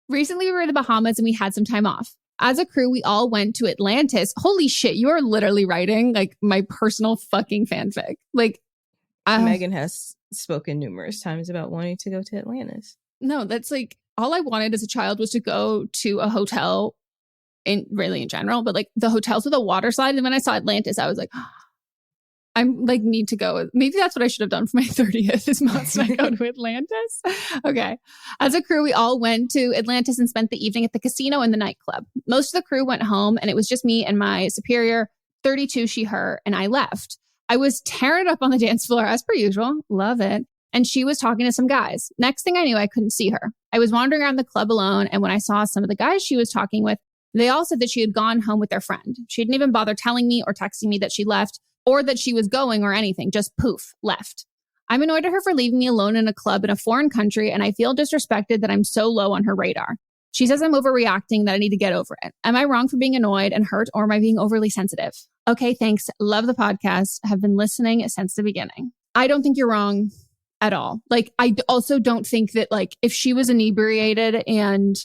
Recently, we were in the Bahamas and we had some time off. As a crew, we all went to Atlantis. Holy shit, you are literally writing like my personal fucking fanfic. Like, Meghan has spoken numerous times about wanting to go to Atlantis. No, that's like all I wanted as a child was to go to a hotel in general, but like the hotels with a water slide. And when I saw Atlantis, I was like, I'm like, need to go. Maybe that's what I should have done for my 30th is must I go to Atlantis? Okay. As a crew, we all went to Atlantis and spent the evening at the casino and the nightclub. Most of the crew went home and it was just me and my superior, 32, she, her, and I left. I was tearing up on the dance floor as per usual. Love it. And she was talking to some guys. Next thing I knew, I couldn't see her. I was wandering around the club alone. And when I saw some of the guys she was talking with, they all said that she had gone home with their friend. She didn't even bother telling me or texting me that she left or that she was going or anything. Just poof, left. I'm annoyed at her for leaving me alone in a club in a foreign country. And I feel disrespected that I'm so low on her radar. She says I'm overreacting, that I need to get over it. Am I wrong for being annoyed and hurt, or am I being overly sensitive? Okay, thanks. Love the podcast. Have been listening since the beginning. I don't think you're wrong at all. Like, I also don't think that like if she was inebriated and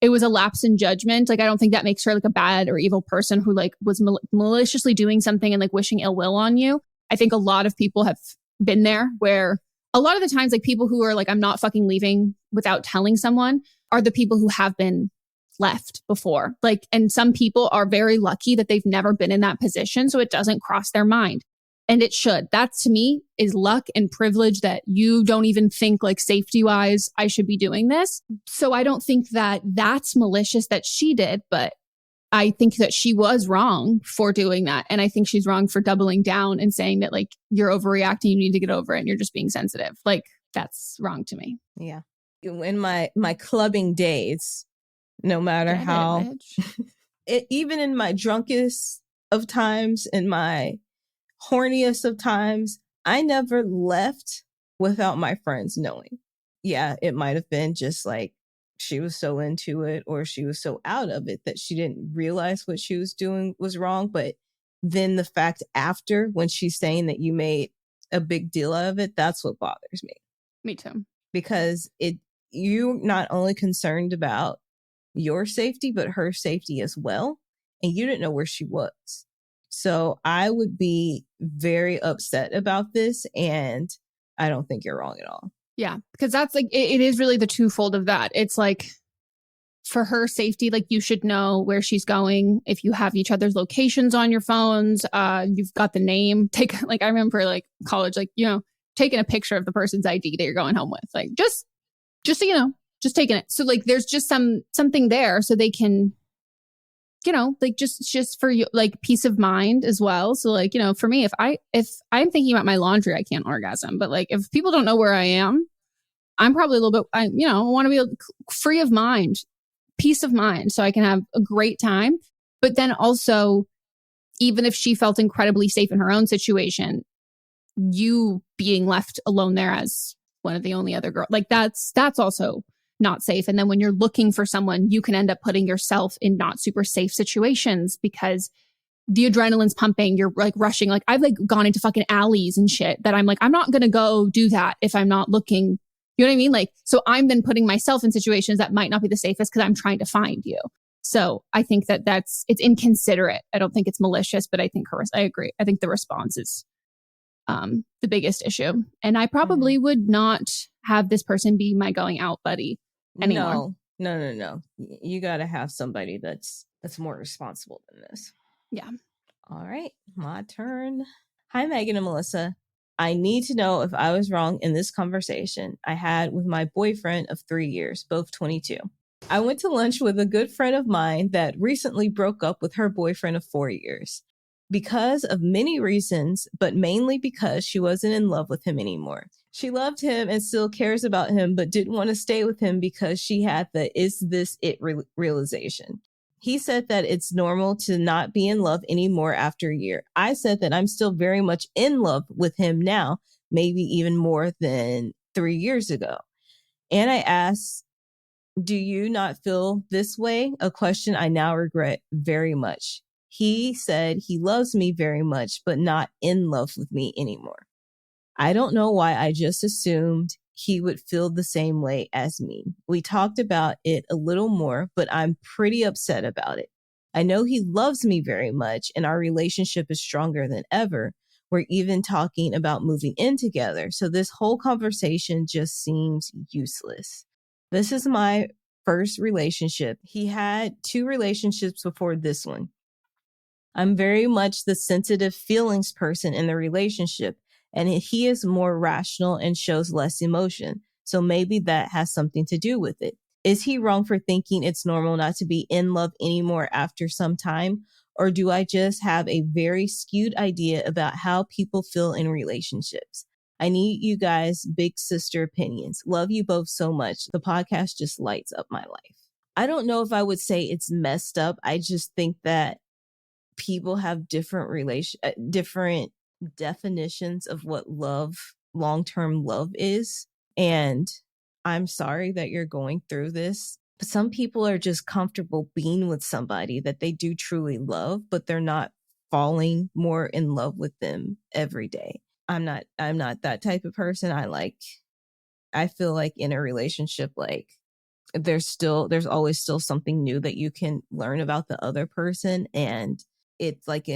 it was a lapse in judgment, like I don't think that makes her like a bad or evil person who like was maliciously doing something and like wishing ill will on you. I think a lot of people have been there where a lot of the times like people who are like, I'm not fucking leaving without telling someone are the people who have been left before. Like, and some people are very lucky that they've never been in that position. So it doesn't cross their mind. And it should. That to me is luck and privilege that you don't even think like safety wise, I should be doing this. So I don't think that that's malicious that she did, but I think that she was wrong for doing that. And I think she's wrong for doubling down and saying that like you're overreacting, you need to get over it and you're just being sensitive. Like that's wrong to me. Yeah. In my clubbing days, no matter how, even in my drunkest of times, in my horniest of times, I never left without my friends knowing. Yeah, it might have been just like she was so into it or she was so out of it that she didn't realize what she was doing was wrong. But then the fact after, when she's saying that you made a big deal out of it, that's what bothers me. Me too. Because you're not only concerned about your safety, but her safety as well. And you didn't know where she was. So I would be very upset about this. And I don't think you're wrong at all. Yeah. Because that's like, it is really the twofold of that. It's like for her safety, like you should know where she's going. If you have each other's locations on your phones, you've got the name. Like I remember like college, like, you know, taking a picture of the person's ID that you're going home with. Like just so you know, just taking it. So like there's just something there so they can, you know, like just for you, like peace of mind as well. So like, you know, for me, if I'm thinking about my laundry, I can't orgasm. But like if people don't know where I am, I'm probably a little bit, I want to be free of mind, peace of mind, so I can have a great time. But then also, even if she felt incredibly safe in her own situation, you being left alone there as one of the only other girls, like that's also not safe. And then when you're looking for someone, you can end up putting yourself in not super safe situations because the adrenaline's pumping, you're like rushing. Like I've like gone into fucking alleys and shit that I'm like, I'm not going to go do that if I'm not looking. You know what I mean? Like, so I'm then putting myself in situations that might not be the safest because I'm trying to find you. So I think it's inconsiderate. I don't think it's malicious, but I think I agree. I think the response is the biggest issue. And I probably would not have this person be my going out buddy anymore. No. You got to have somebody that's more responsible than this. Yeah. All right, my turn. Hi, Meghan and Melisa. I need to know if I was wrong in this conversation I had with my boyfriend of 3 years, both 22. I went to lunch with a good friend of mine that recently broke up with her boyfriend of 4 years because of many reasons, but mainly because she wasn't in love with him anymore. She loved him and still cares about him, but didn't want to stay with him because she had the "is this it" realization. He said that it's normal to not be in love anymore after a year. I said that I'm still very much in love with him now, maybe even more than 3 years ago. And I asked, do you not feel this way? A question I now regret very much. He said he loves me very much, but not in love with me anymore. I don't know why I just assumed he would feel the same way as me. We talked about it a little more, but I'm pretty upset about it. I know he loves me very much and our relationship is stronger than ever. We're even talking about moving in together. So this whole conversation just seems useless. This is my first relationship. He had 2 relationships before this one. I'm very much the sensitive feelings person in the relationship, and he is more rational and shows less emotion. So maybe that has something to do with it. Is he wrong for thinking it's normal not to be in love anymore after some time? Or do I just have a very skewed idea about how people feel in relationships? I need you guys' big sister opinions. Love you both so much. The podcast just lights up my life. I don't know if I would say it's messed up. I just think that people have different definitions of what long-term love is. And I'm sorry that you're going through this. But some people are just comfortable being with somebody that they do truly love, but they're not falling more in love with them every day. I'm not that type of person. I feel like in a relationship, like there's always still something new that you can learn about the other person. And it's like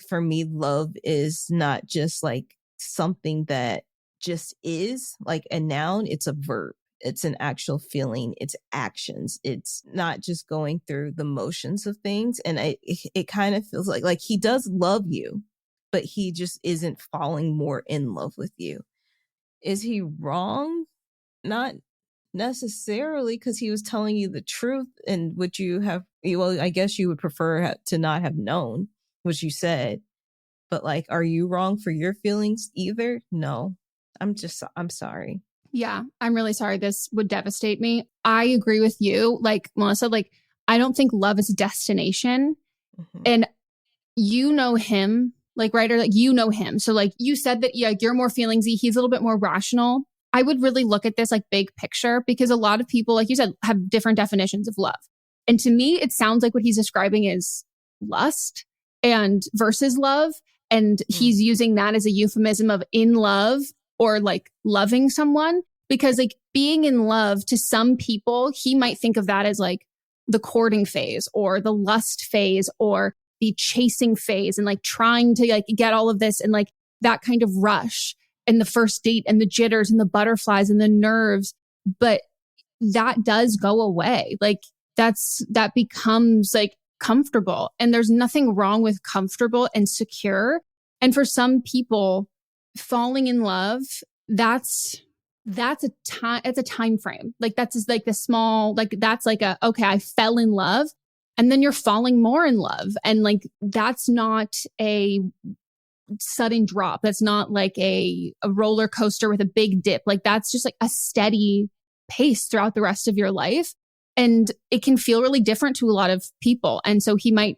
for me, love is not just like something that just is like a noun. It's a verb. It's an actual feeling. It's actions. It's not just going through the motions of things. And it kind of feels like he does love you, but he just isn't falling more in love with you. Is he wrong? Not necessarily, because he was telling you the truth, and what you have, well, I guess you would prefer to not have known what you said. But like, are you wrong for your feelings either? No, I'm sorry. Yeah, I'm really sorry. This would devastate me. I agree with you. Like Melisa, like I don't think love is a destination. Mm-hmm. And you know him, like, right? Or like, you know him. So like you said that you're more feelingsy. He's a little bit more rational. I would really look at this like big picture, because a lot of people, like you said, have different definitions of love. And to me, it sounds like what he's describing is lust and versus love. And he's using that as a euphemism of in love or like loving someone, because like being in love to some people, he might think of that as like the courting phase or the lust phase or the chasing phase, and like trying to like get all of this and like that kind of rush and the first date and the jitters and the butterflies and the nerves. But that does go away. Like that becomes like comfortable, and there's nothing wrong with comfortable and secure. And for some people, falling in love, that's a time frame. Like that's just like the small, like that's like okay, I fell in love, and then you're falling more in love. And like, that's not a sudden drop. That's not like a roller coaster with a big dip. Like that's just like a steady pace throughout the rest of your life. And it can feel really different to a lot of people. And so he might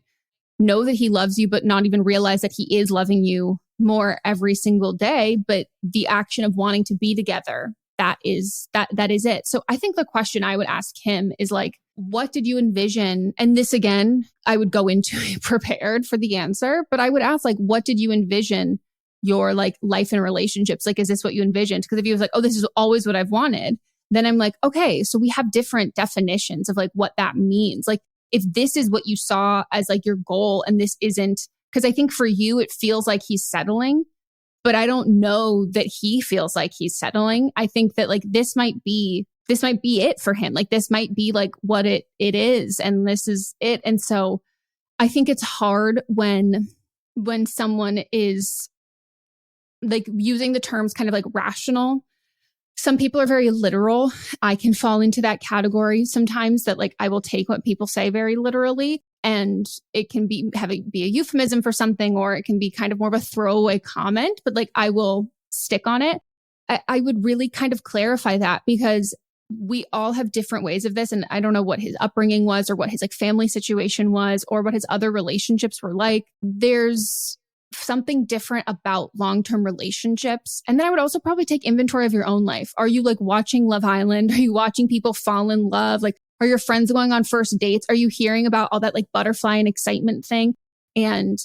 know that he loves you, but not even realize that he is loving you more every single day. But the action of wanting to be together, that is it. So I think the question I would ask him is like, what did you envision? And this again, I would go into it prepared for the answer, but I would ask like, what did you envision your like life and relationships? Like, is this what you envisioned? Because if he was like, oh, this is always what I've wanted, then I'm like, okay, so we have different definitions of like what that means. Like if this is what you saw as like your goal and this isn't, because I think for you, it feels like he's settling. but I don't know that he feels like he's settling. I think that like this might be it for him. Like this might be like what it is, and this is it. And so I think it's hard when someone is like using the terms kind of like rational. Some people are very literal. I can fall into that category sometimes, that like I will take what people say very literally, and it can be a euphemism for something, or it can be kind of more of a throwaway comment, but like I will stick on it. I would really kind of clarify that, because we all have different ways of this. And I don't know what his upbringing was, or what his like family situation was, or what his other relationships were like. There's something different about long-term relationships. And then I would also probably take inventory of your own life. Are you like watching Love Island? Are you watching people fall in love? Like, are your friends going on first dates? Are you hearing about all that like butterfly and excitement thing? And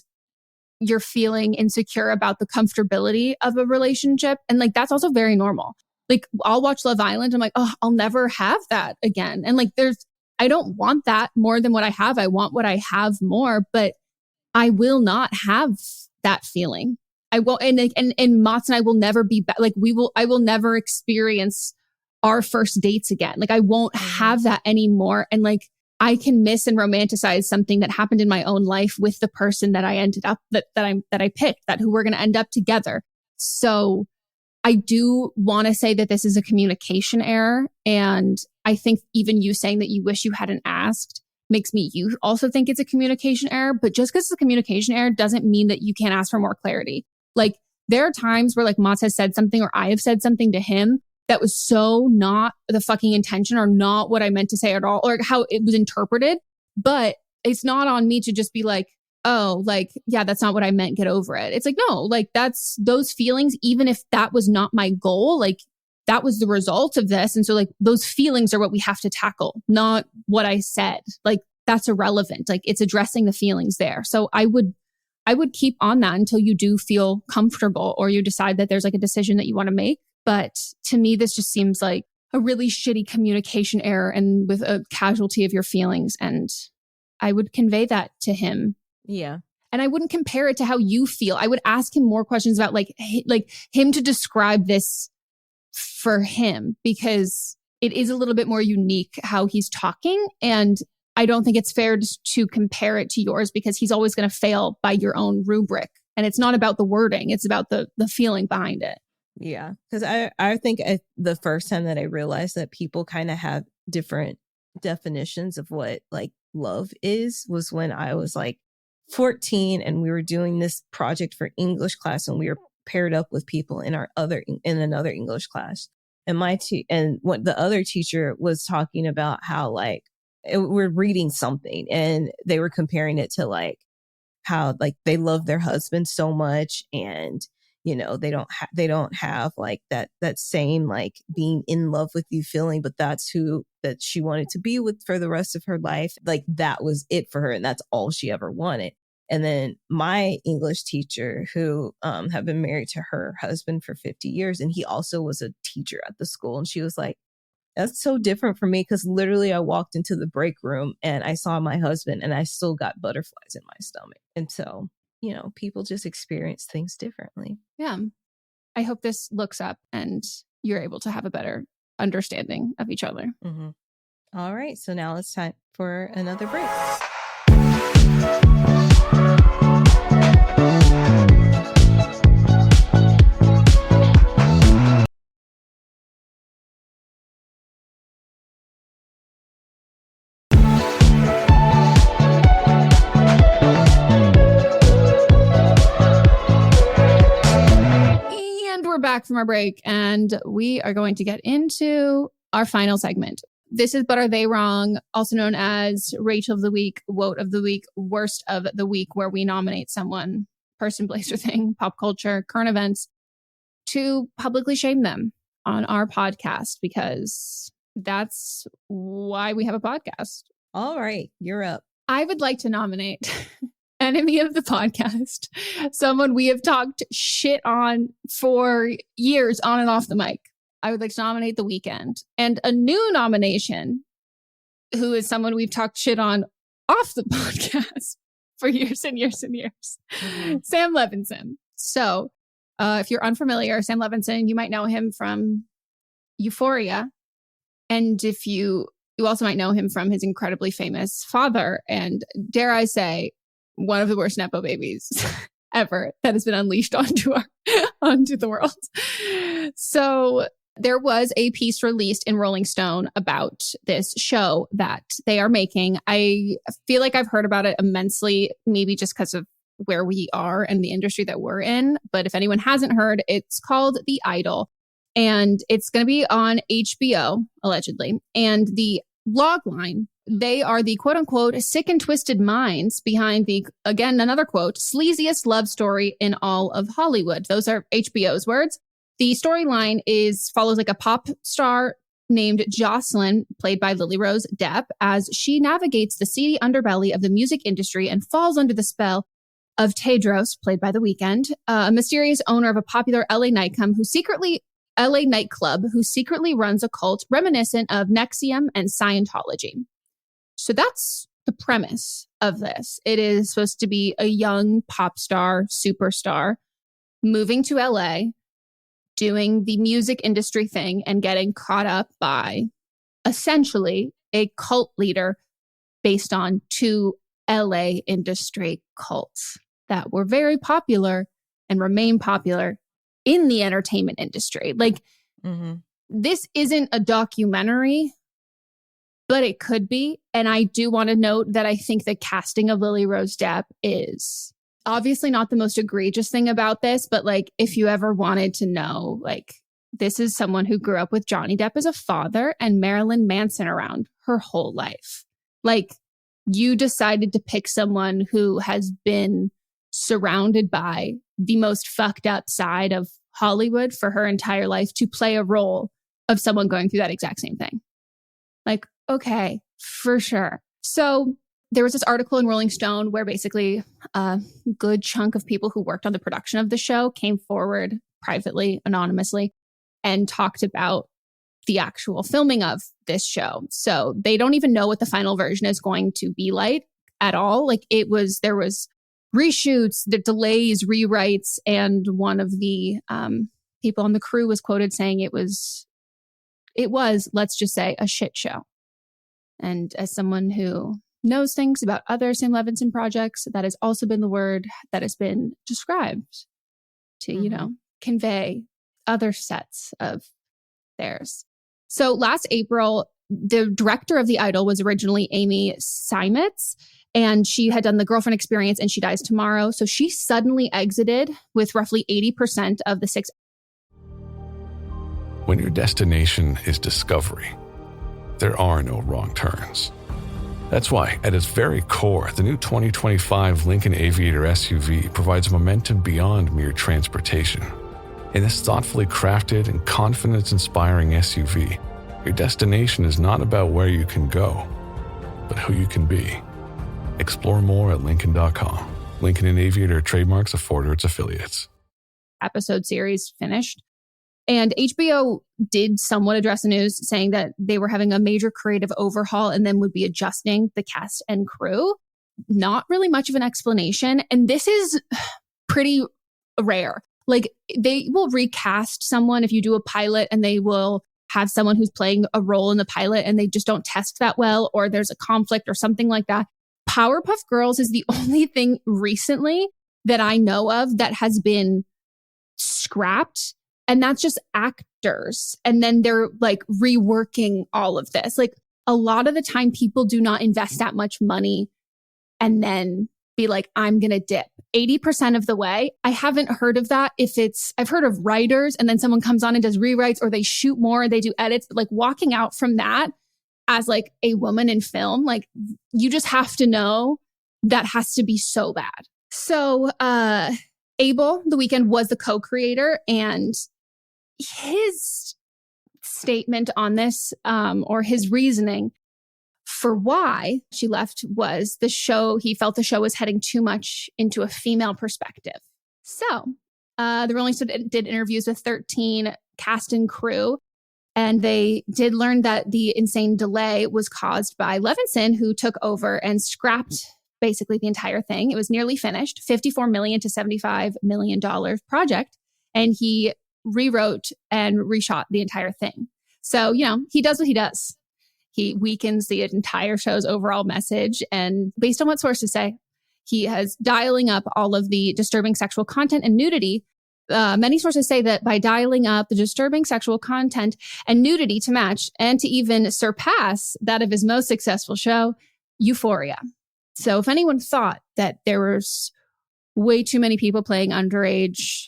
you're feeling insecure about the comfortability of a relationship. And like, that's also very normal. Like, I'll watch Love Island. I'm like, oh, I'll never have that again. And like, I don't want that more than what I have. I want what I have more, but I will not have that feeling. I won't, and Mats and I will never be back. Like I will never experience our first dates again. Like I won't have that anymore. And like, I can miss and romanticize something that happened in my own life with the person that I ended up, that I picked, that who we're going to end up together. So I do want to say that this is a communication error. And I think even you saying that you wish you hadn't asked makes me you also think it's a communication error. But just because it's a communication error doesn't mean that you can't ask for more clarity. Like there are times where like Mats has said something, or I have said something to him that was so not the fucking intention, or not what I meant to say at all, or how it was interpreted. But it's not on me to just be like, oh, like, yeah, that's not what I meant. Get over it. It's like, no, like that's those feelings, even if that was not my goal, like that was the result of this. And so like those feelings are what we have to tackle, not what I said. Like that's irrelevant. Like it's addressing the feelings there. So I would keep on that until you do feel comfortable, or you decide that there's like a decision that you want to make. But to me, this just seems like a really shitty communication error, and with a casualty of your feelings. And I would convey that to him. Yeah. And I wouldn't compare it to how you feel. I would ask him more questions about like him to describe this for him, because it is a little bit more unique how he's talking. And I don't think it's fair to compare it to yours, because he's always going to fail by your own rubric. And it's not about the wording. It's about the feeling behind it. Yeah. Because I think the first time that I realized that people kind of have different definitions of what like love is was when I was like 14 and we were doing this project for English class, and we were paired up with people in another English class. And what the other teacher was talking about how like we're reading something, and they were comparing it to like how like they love their husband so much, and you know they don't have like that same like being in love with you feeling, but that's who that she wanted to be with for the rest of her life. Like that was it for her, and that's all she ever wanted. And then my English teacher, who had been married to her husband for 50 years, and he also was a teacher at the school, and she was like, that's so different for me, because literally I walked into the break room and I saw my husband and I still got butterflies in my stomach. And so, you know, people just experience things differently. Yeah. I hope this looks up and you're able to have a better understanding of each other. Mm-hmm. All right. So now it's time for another break. We're back from our break, and we are going to get into our final segment. This is But Are They Wrong, also known as Rachel of the Week, Wote of the Week, Worst of the Week, where we nominate someone, person, place, or thing, pop culture, current events, to publicly shame them on our podcast, because that's why we have a podcast. All right, you're up. I would like to nominate enemy of the podcast, someone we have talked shit on for years on and off the mic. I would like to nominate The Weeknd. And a new nomination, who is someone we've talked shit on off the podcast for years and years and years, Sam Levinson. So If you're unfamiliar, Sam Levinson, you might know him from Euphoria. And if you also might know him from his incredibly famous father and, dare I say, one of the worst Nepo babies ever that has been unleashed onto the world. So there was a piece released in Rolling Stone about this show that they are making. I feel like I've heard about it immensely, maybe just because of where we are and the industry that we're in. But if anyone hasn't heard, it's called The Idol. And it's going to be on HBO, allegedly. And the log line, they are the quote unquote sick and twisted minds behind the, again, another quote, sleaziest love story in all of Hollywood. Those are HBO's words. The storyline follows like a pop star named Jocelyn, played by Lily Rose Depp, as she navigates the seedy underbelly of the music industry and falls under the spell of Tedros, played by The Weeknd, a mysterious owner of a popular LA nightclub who secretly runs a cult reminiscent of NXIVM and Scientology. So that's the premise of this. It is supposed to be a young pop star, superstar, moving to LA, doing the music industry thing and getting caught up by essentially a cult leader based on two LA industry cults that were very popular and remain popular in the entertainment industry. Like, This isn't a documentary, but it could be. And I do want to note that I think the casting of Lily Rose Depp is obviously not the most egregious thing about this, but like, if you ever wanted to know, like, this is someone who grew up with Johnny Depp as a father and Marilyn Manson around her whole life. Like, you decided to pick someone who has been surrounded by the most fucked up side of Hollywood for her entire life to play a role of someone going through that exact same thing. Like, okay, for sure. So there was this article in Rolling Stone where basically a good chunk of people who worked on the production of the show came forward privately, anonymously, and talked about the actual filming of this show. So they don't even know what the final version is going to be like at all. Like, there was reshoots, the delays, rewrites, and one of the people on the crew was quoted saying it was, let's just say, a shit show. And as someone who knows things about other Sam Levinson projects, that has also been the word that has been described to, convey other sets of theirs. So last April, the director of The Idol was originally Amy Seimetz, and she had done The Girlfriend Experience and She Dies Tomorrow. So she suddenly exited with roughly 80% of the 6. When your destination is discovery, there are no wrong turns. That's why, at its very core, the new 2025 Lincoln Aviator SUV provides momentum beyond mere transportation. In this thoughtfully crafted and confidence-inspiring SUV, your destination is not about where you can go, but who you can be. Explore more at Lincoln.com. Lincoln and Aviator trademarks afford its affiliates. Episode series finished. And HBO did somewhat address the news, saying that they were having a major creative overhaul and then would be adjusting the cast and crew. Not really much of an explanation. And this is pretty rare. Like, they will recast someone if you do a pilot, and they will have someone who's playing a role in the pilot and they just don't test that well, or there's a conflict or something like that. Powerpuff Girls is the only thing recently that I know of that has been scrapped. And that's just actors. And then they're like reworking all of this. Like, a lot of the time people do not invest that much money and then be like, I'm going to dip 80% of the way. I haven't heard of that. I've heard of writers and then someone comes on and does rewrites, or they shoot more, they do edits, but like walking out from that as like a woman in film, like, you just have to know that has to be so bad. So, Abel, The Weeknd, was the co-creator, and his statement on this, or his reasoning for why she left, was he felt the show was heading too much into a female perspective. So the Rolling Stone did interviews with 13 cast and crew, and they did learn that the insane delay was caused by Levinson, who took over and scrapped basically the entire thing. It was nearly finished, $54 million to $75 million project. and he rewrote and reshot the entire thing. So, he does what he does. He weakens the entire show's overall message. And based on what sources say, he has dialing up all of the disturbing sexual content and nudity. Many sources say that by dialing up the disturbing sexual content and nudity to match and to even surpass that of his most successful show, Euphoria. So if anyone thought that there was way too many people playing underage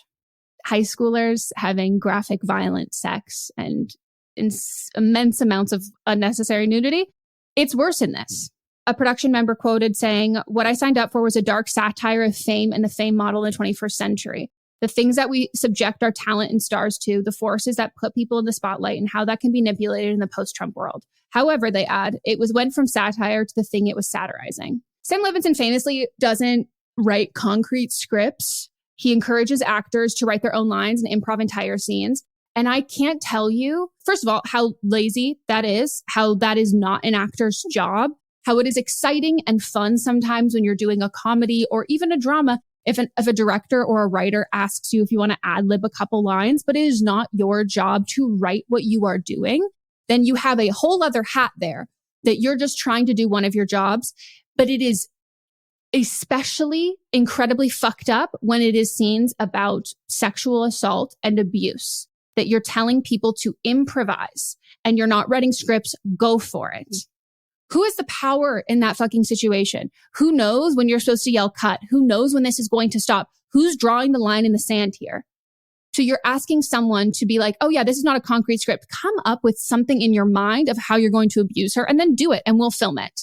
high schoolers having graphic, violent sex and immense amounts of unnecessary nudity, it's worse than this. A production member quoted saying, "What I signed up for was a dark satire of fame and the fame model in the 21st century. The things that we subject our talent and stars to, the forces that put people in the spotlight and how that can be manipulated in the post-Trump world." However, they add, went from satire to the thing it was satirizing. Sam Levinson famously doesn't write concrete scripts. He encourages actors to write their own lines and improv entire scenes. And I can't tell you, first of all, how lazy that is, how that is not an actor's job, how it is exciting and fun sometimes when you're doing a comedy or even a drama if a director or a writer asks you if you want to ad-lib a couple lines, but it is not your job to write what you are doing, then you have a whole other hat there that you're just trying to do one of your jobs. But it is especially incredibly fucked up when it is scenes about sexual assault and abuse, that you're telling people to improvise and you're not writing scripts, go for it. Who has the power in that fucking situation? Who knows when you're supposed to yell cut? Who knows when this is going to stop? Who's drawing the line in the sand here? So you're asking someone to be like, oh yeah, this is not a concrete script. Come up with something in your mind of how you're going to abuse her and then do it and we'll film it.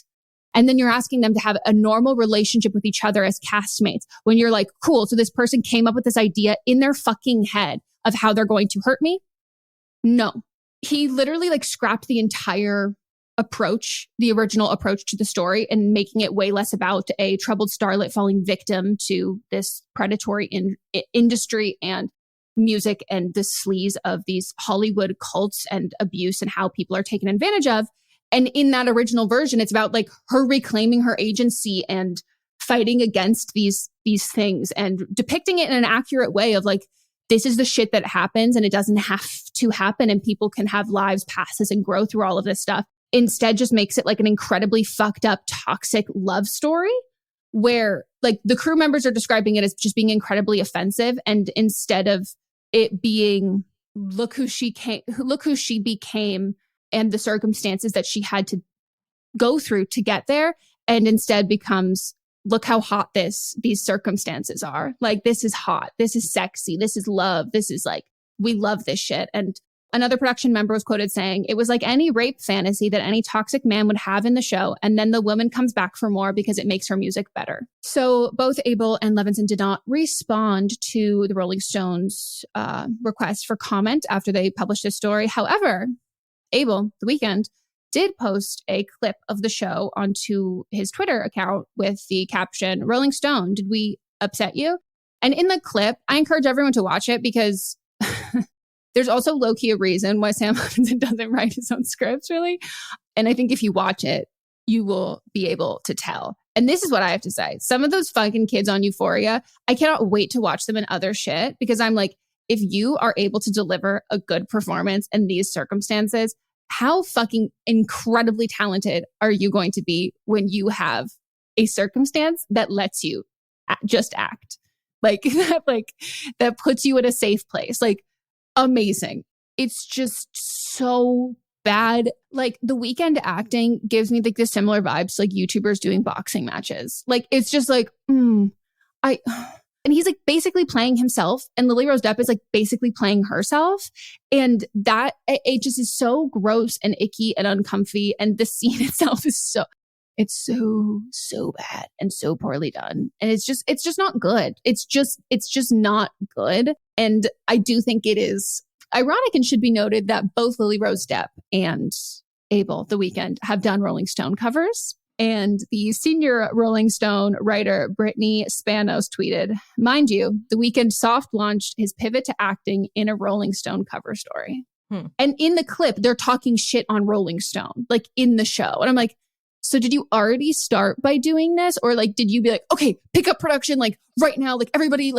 And then you're asking them to have a normal relationship with each other as castmates when you're like, cool, so this person came up with this idea in their fucking head of how they're going to hurt me? No. He literally scrapped the entire approach, the original approach to the story, and making it way less about a troubled starlet falling victim to this predatory industry and music and the sleaze of these Hollywood cults and abuse and how people are taken advantage of. And in that original version, it's about her reclaiming her agency and fighting against these things and depicting it in an accurate way of this is the shit that happens and it doesn't have to happen and people can have lives, passes, and grow through all of this stuff. Instead just makes it an incredibly fucked up, toxic love story where the crew members are describing it as just being incredibly offensive. And instead of it being, look who she became and the circumstances that she had to go through to get there. And instead becomes, look how hot these circumstances are. This is hot. This is sexy. This is love. This is we love this shit. And another production member was quoted saying, it was like any rape fantasy that any toxic man would have in the show. And then the woman comes back for more because it makes her music better. So both Abel and Levinson did not respond to the Rolling Stones request for comment after they published this story. However, Abel, The Weeknd, did post a clip of the show onto his Twitter account with the caption, "Rolling Stone, did we upset you?" And in the clip, I encourage everyone to watch it because there's also low-key a reason why Sam Levinson doesn't write his own scripts, really. And I think if you watch it, you will be able to tell. And this is what I have to say. Some of those fucking kids on Euphoria, I cannot wait to watch them in other shit because I'm if you are able to deliver a good performance in these circumstances, how fucking incredibly talented are you going to be when you have a circumstance that lets you just act? That puts you in a safe place. Amazing. It's just so bad. The Weeknd acting gives me the similar vibes YouTubers doing boxing matches. It's just and he's basically playing himself and Lily Rose Depp is basically playing herself. And that it just is so gross and icky and uncomfy. And the scene itself is so bad and so poorly done. And it's just not good. It's just not good. And I do think it is ironic and should be noted that both Lily Rose Depp and Abel, The Weeknd, have done Rolling Stone covers. And the senior Rolling Stone writer, Brittany Spanos, tweeted, "Mind you, The Weeknd soft launched his pivot to acting in a Rolling Stone cover story." And in the clip, they're talking shit on Rolling Stone, in the show. And I'm so did you already start by doing this? Or did you be okay, pick up production, right now, everybody,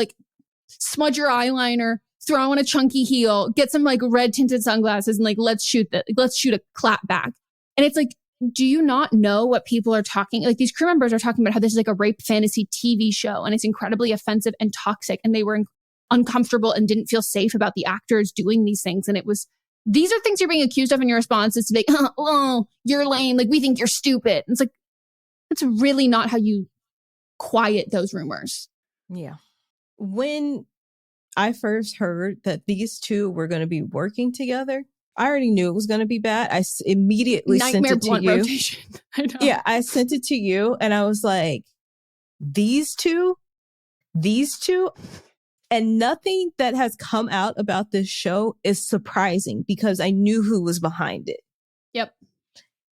smudge your eyeliner, throw on a chunky heel, get some like red tinted sunglasses, and like let's shoot a clap back. And it's like, do you not know what people are talking? Like these crew members are talking about how this is like a rape fantasy TV show and it's incredibly offensive and toxic, and they were uncomfortable and didn't feel safe about the actors doing these things. And it was, these are things you're being accused of, and your response is to be, oh, you're lame. Like, we think you're stupid. And it's like, that's really not how you quiet those rumors. Yeah. When I first heard that these two were going to be working together, I already knew it was going to be bad. I immediately sent it to you. Rotation. I know. Yeah, I sent it to you and I was like, these two, and nothing that has come out about this show is surprising because I knew who was behind it. Yep.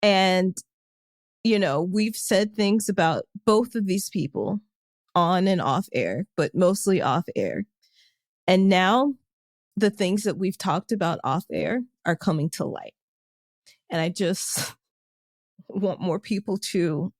And, you know, we've said things about both of these people on and off air, but mostly off air. And now the things that we've talked about off air are coming to light. And I just want more people to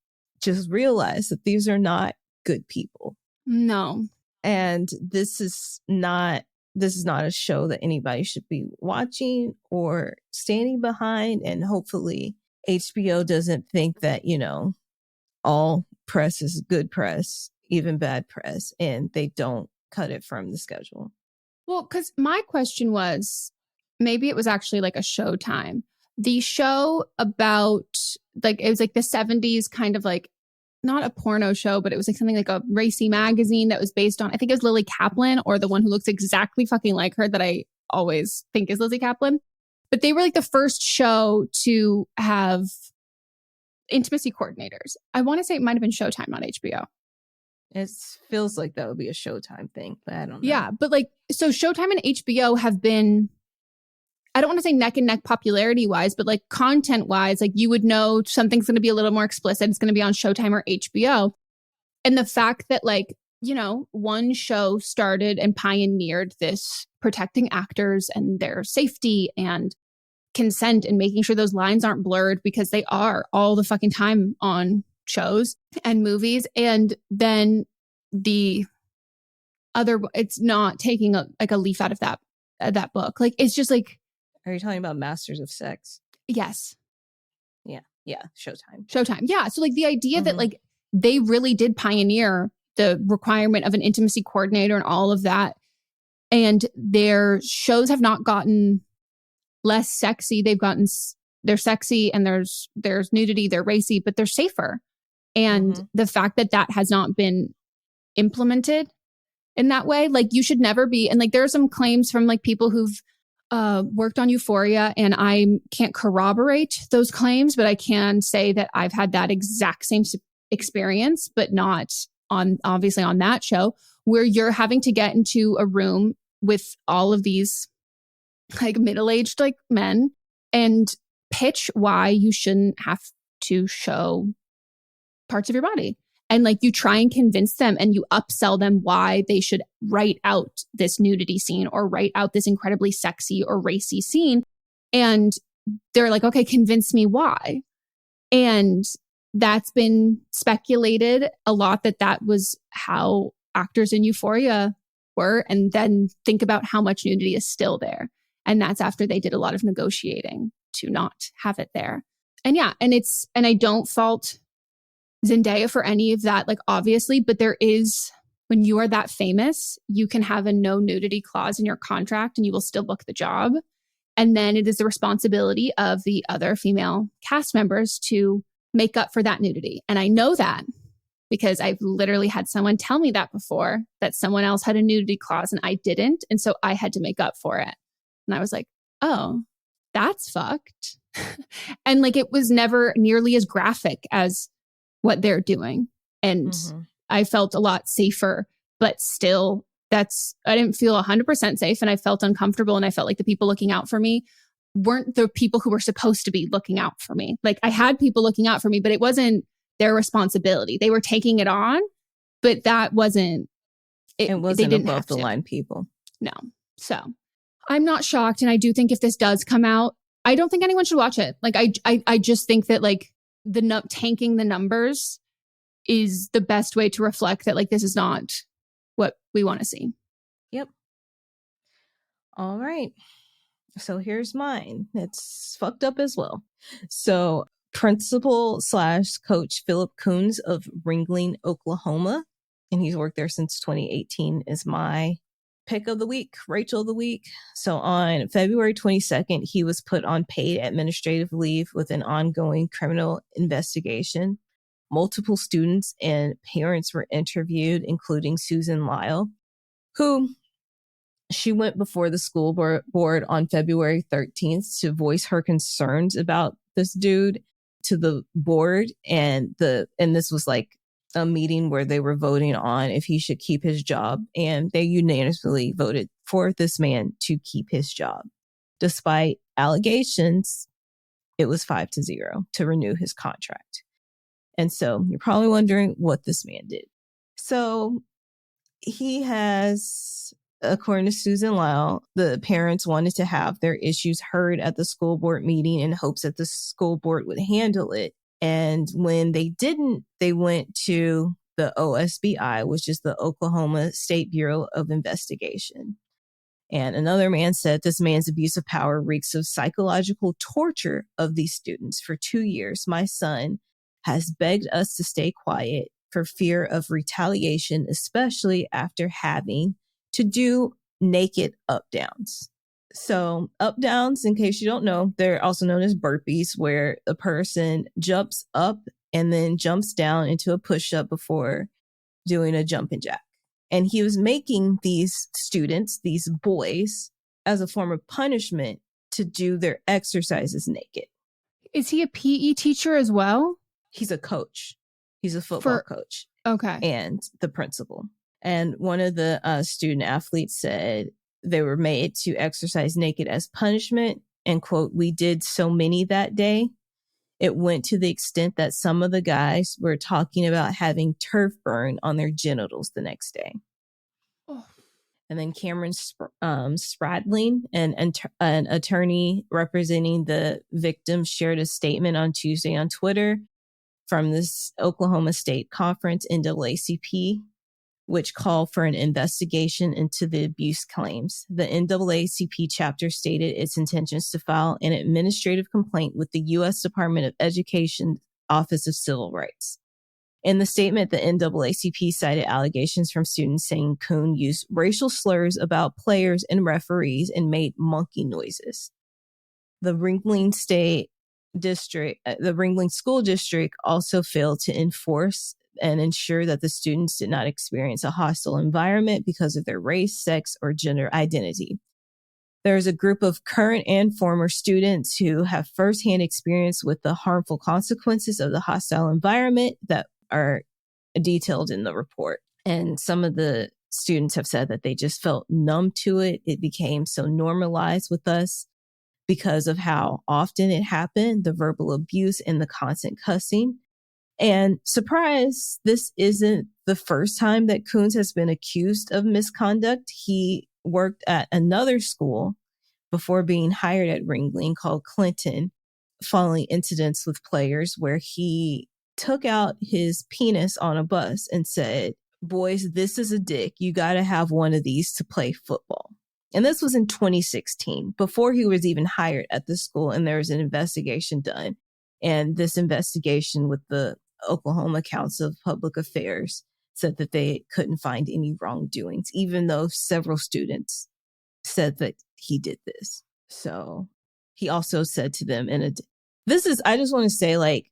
just realize that these are not good people. No. And this is not a show that anybody should be watching or standing behind. And hopefully HBO doesn't think that, you know, all press is good press, even bad press, and they don't cut it from the schedule. Well, because my question was, maybe it was actually like a Showtime. The show about, like, it was like the 70s kind of like, not a porno show, but it was like something like a racy magazine that was based on, I think it was Lily Kaplan, or the one who looks exactly fucking like her that I always think is Lily Kaplan. But they were like the first show to have intimacy coordinators. I want to say it might have been Showtime, not HBO. It feels like that would be a Showtime thing, but I don't know. Yeah, but like, so Showtime and HBO have been, I don't want to say neck and neck popularity wise, but like content wise, like you would know something's going to be a little more explicit. It's going to be on Showtime or HBO. And the fact that, like, you know, one show started and pioneered this protecting actors and their safety and consent and making sure those lines aren't blurred, because they are all the fucking time on shows and movies. And then the other, it's not taking a leaf out of that book. Like, it's just like, are you talking about Masters of Sex? yes. Yeah. Showtime. Yeah. So like the idea that like they really did pioneer the requirement of an intimacy coordinator and all of that. And their shows have not gotten less sexy. They're sexy, and there's nudity, they're racy, but they're safer. And the fact that has not been implemented in that way, like, you should never be. And like, there are some claims from like people who've worked on Euphoria, and I can't corroborate those claims, but I can say that I've had that exact same experience, but not obviously on that show, where you're having to get into a room with all of these like middle-aged like men and pitch why you shouldn't have to show parts of your body. And like, you try and convince them and you upsell them why they should write out this nudity scene or write out this incredibly sexy or racy scene. And they're like, okay, convince me why. And that's been speculated a lot, that was how actors in Euphoria were. And then think about how much nudity is still there. And that's after they did a lot of negotiating to not have it there. And yeah, and I don't fault Zendaya for any of that, like, obviously, but there is, when you are that famous, you can have a no nudity clause in your contract and you will still book the job. And then it is the responsibility of the other female cast members to make up for that nudity. And I know that because I've literally had someone tell me that before, that someone else had a nudity clause and I didn't. And so I had to make up for it. And I was like, oh, that's fucked. And like, it was never nearly as graphic as what they're doing. And I felt a lot safer, but still I didn't feel 100% safe, and I felt uncomfortable, and I felt like the people looking out for me weren't the people who were supposed to be looking out for me. Like, I had people looking out for me, but it wasn't their responsibility. They were taking it on, but that wasn't it. It wasn't they didn't above have the to. line people. No. So I'm not shocked. And I do think if this does come out, I don't think anyone should watch it. Like, I just think that like tanking the numbers is the best way to reflect that like this is not what we want to see. Yep. All right. So here's mine. It's fucked up as well. So principal / coach Philip Koons of Ringling, Oklahoma, and he's worked there since 2018, is my pick of the week, Rachel of the week. So on February 22nd, he was put on paid administrative leave with an ongoing criminal investigation. Multiple students and parents were interviewed, including Susan Lyle, who she went before the school board on February 13th to voice her concerns about this dude to the board. And this was like a meeting where they were voting on if he should keep his job. And they unanimously voted for this man to keep his job. Despite allegations, it was 5-0 to renew his contract. And so you're probably wondering what this man did. So he has, according to Susan Lyle, the parents wanted to have their issues heard at the school board meeting in hopes that the school board would handle it. And when they didn't, they went to the OSBI, which is the Oklahoma State Bureau of Investigation. And another man said this man's abuse of power reeks of psychological torture of these students. For 2 years, my son has begged us to stay quiet for fear of retaliation, especially after having to do naked up downs. So up downs, in case you don't know, they're also known as burpees, where a person jumps up and then jumps down into a push-up before doing a jumping jack. And he was making these students, these boys, as a form of punishment to do their exercises naked. Is he a PE teacher as well? He's a coach. He's a football coach. Okay. And the principal. And one of the student athletes said they were made to exercise naked as punishment. And quote, "We did so many that day. It went to the extent that some of the guys were talking about having turf burn on their genitals the next day." Oh. And then Cameron Spradling, an attorney representing the victims, shared a statement on Tuesday on Twitter from this Oklahoma State Conference NAACP, which called for an investigation into the abuse claims. The NAACP chapter stated its intentions to file an administrative complaint with the U.S. Department of Education Office of Civil Rights. In the statement, the NAACP cited allegations from students saying Koons used racial slurs about players and referees and made monkey noises. The Ringling School District also failed to enforce and ensure that the students did not experience a hostile environment because of their race, sex, or gender identity. There is a group of current and former students who have firsthand experience with the harmful consequences of the hostile environment that are detailed in the report. And some of the students have said that they just felt numb to it. It became so normalized with us because of how often it happened, the verbal abuse and the constant cussing. And surprise, this isn't the first time that Koons has been accused of misconduct. He worked at another school before being hired at Ringling called Clinton, following incidents with players where he took out his penis on a bus and said, "Boys, this is a dick. You got to have one of these to play football." And this was in 2016, before he was even hired at the school, and there was an investigation done. And this investigation with the Oklahoma Council of Public Affairs said that they couldn't find any wrongdoings, even though several students said that he did this. So he also said to them I just want to say, like,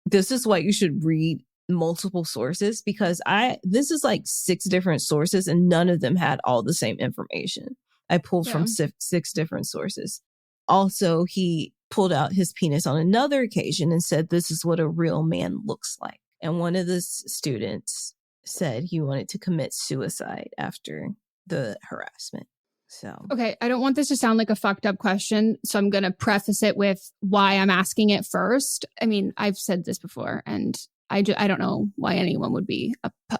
this is why you should read multiple sources, because this is like 6 different sources and none of them had all the same information. I pulled from 6 different sources. Also, he pulled out his penis on another occasion and said, "This is what a real man looks like." And one of the students said he wanted to commit suicide after the harassment. So, okay, I don't want this to sound like a fucked up question, so I'm going to preface it with why I'm asking it first. I mean, I've said this before, and I don't know why anyone would be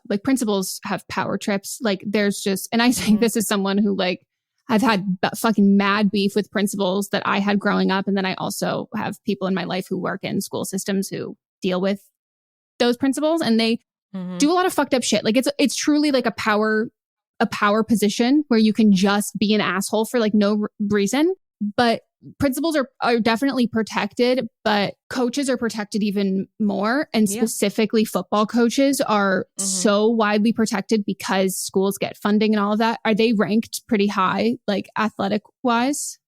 like, principals have power trips. Like, there's just, and I think this is someone who, like, I've had fucking mad beef with principals that I had growing up. And then I also have people in my life who work in school systems who deal with those principals, and they do a lot of fucked up shit. Like, it's truly like a power a power position where you can just be an asshole for like no reason. But principals are definitely protected, but coaches are protected even more. And specifically football coaches are so widely protected because schools get funding and all of that. Are they ranked pretty high, like athletic wise?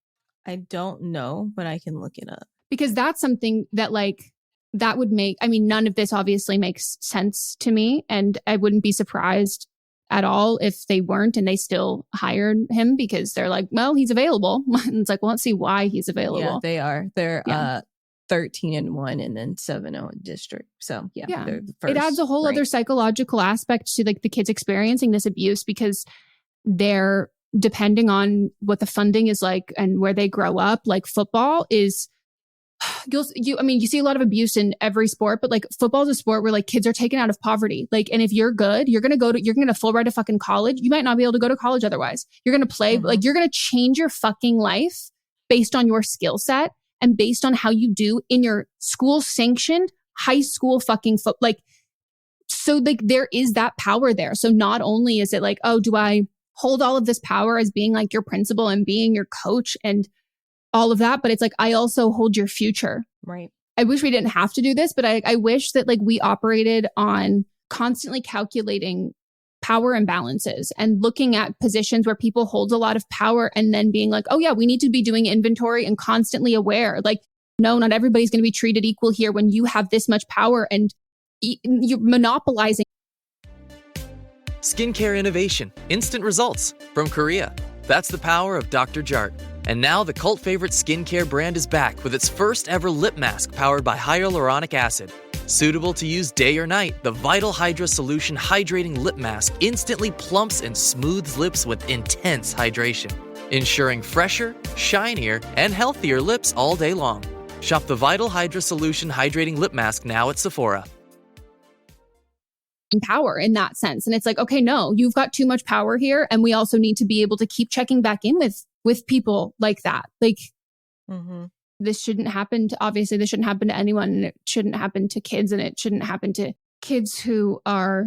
I don't know, but I can look it up. Because that's something that like, that would make, I mean, none of this obviously makes sense to me. And I wouldn't be surprised at all if they weren't and they still hired him because they're like, well, he's available. And it's like, well, let's see why he's available. Yeah, they are. They're 13-1 and then 7-0 in district. So they're the first. It adds a whole other psychological aspect to like the kids experiencing this abuse because they're depending on what the funding is like and where they grow up. Like football is, you see a lot of abuse in every sport, but like football is a sport where like kids are taken out of poverty. Like, and if you're good, you're going to full ride to fucking college. You might not be able to go to college otherwise. You're going to play, like you're going to change your fucking life based on your skill set and based on how you do in your school sanctioned high school fucking like, so like there is that power there. So not only is it like, oh, do I hold all of this power as being like your principal and being your coach and all of that, but it's like, I also hold your future. Right. I wish we didn't have to do this, but I wish that like we operated on constantly calculating power imbalances and looking at positions where people hold a lot of power and then being like, oh yeah, we need to be doing inventory and constantly aware. Like, no, not everybody's going to be treated equal here when you have this much power and you're monopolizing. Skincare innovation, instant results from Korea. That's the power of Dr. Jart. And now the cult favorite skincare brand is back with its first ever lip mask powered by hyaluronic acid. Suitable to use day or night, the Vital Hydra Solution Hydrating Lip Mask instantly plumps and smooths lips with intense hydration, ensuring fresher, shinier, and healthier lips all day long. Shop the Vital Hydra Solution Hydrating Lip Mask now at Sephora. Power in that sense. And it's like, okay, no, you've got too much power here. And we also need to be able to keep checking back in with people like that. Like this shouldn't happen to, obviously this shouldn't happen to anyone and it shouldn't happen to kids and it shouldn't happen to kids who are,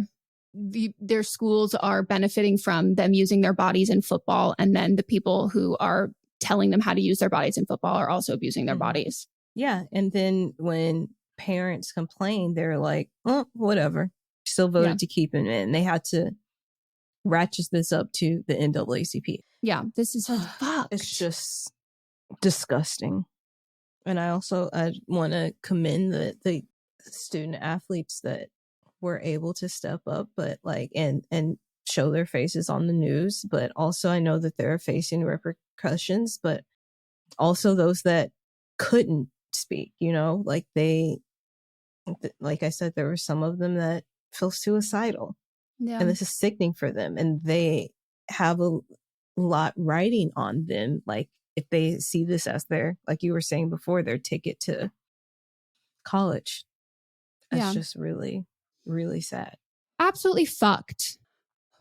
their schools are benefiting from them using their bodies in football. And then the people who are telling them how to use their bodies in football are also abusing their bodies. Yeah. And then when parents complain, they're like, oh, whatever. Still voted to keep him in. They had to ratchet this up to the NAACP. Yeah, this is fucked. It's just disgusting. And I want to commend the student athletes that were able to step up, but like and show their faces on the news. But also, I know that they're facing repercussions. But also those that couldn't speak. You know, like like I said, there were some of them that feel suicidal. Yeah. And this is sickening for them. And they have a lot riding on them. Like if they see this as their, like you were saying before, their ticket to college. That's just really, really sad. Absolutely fucked.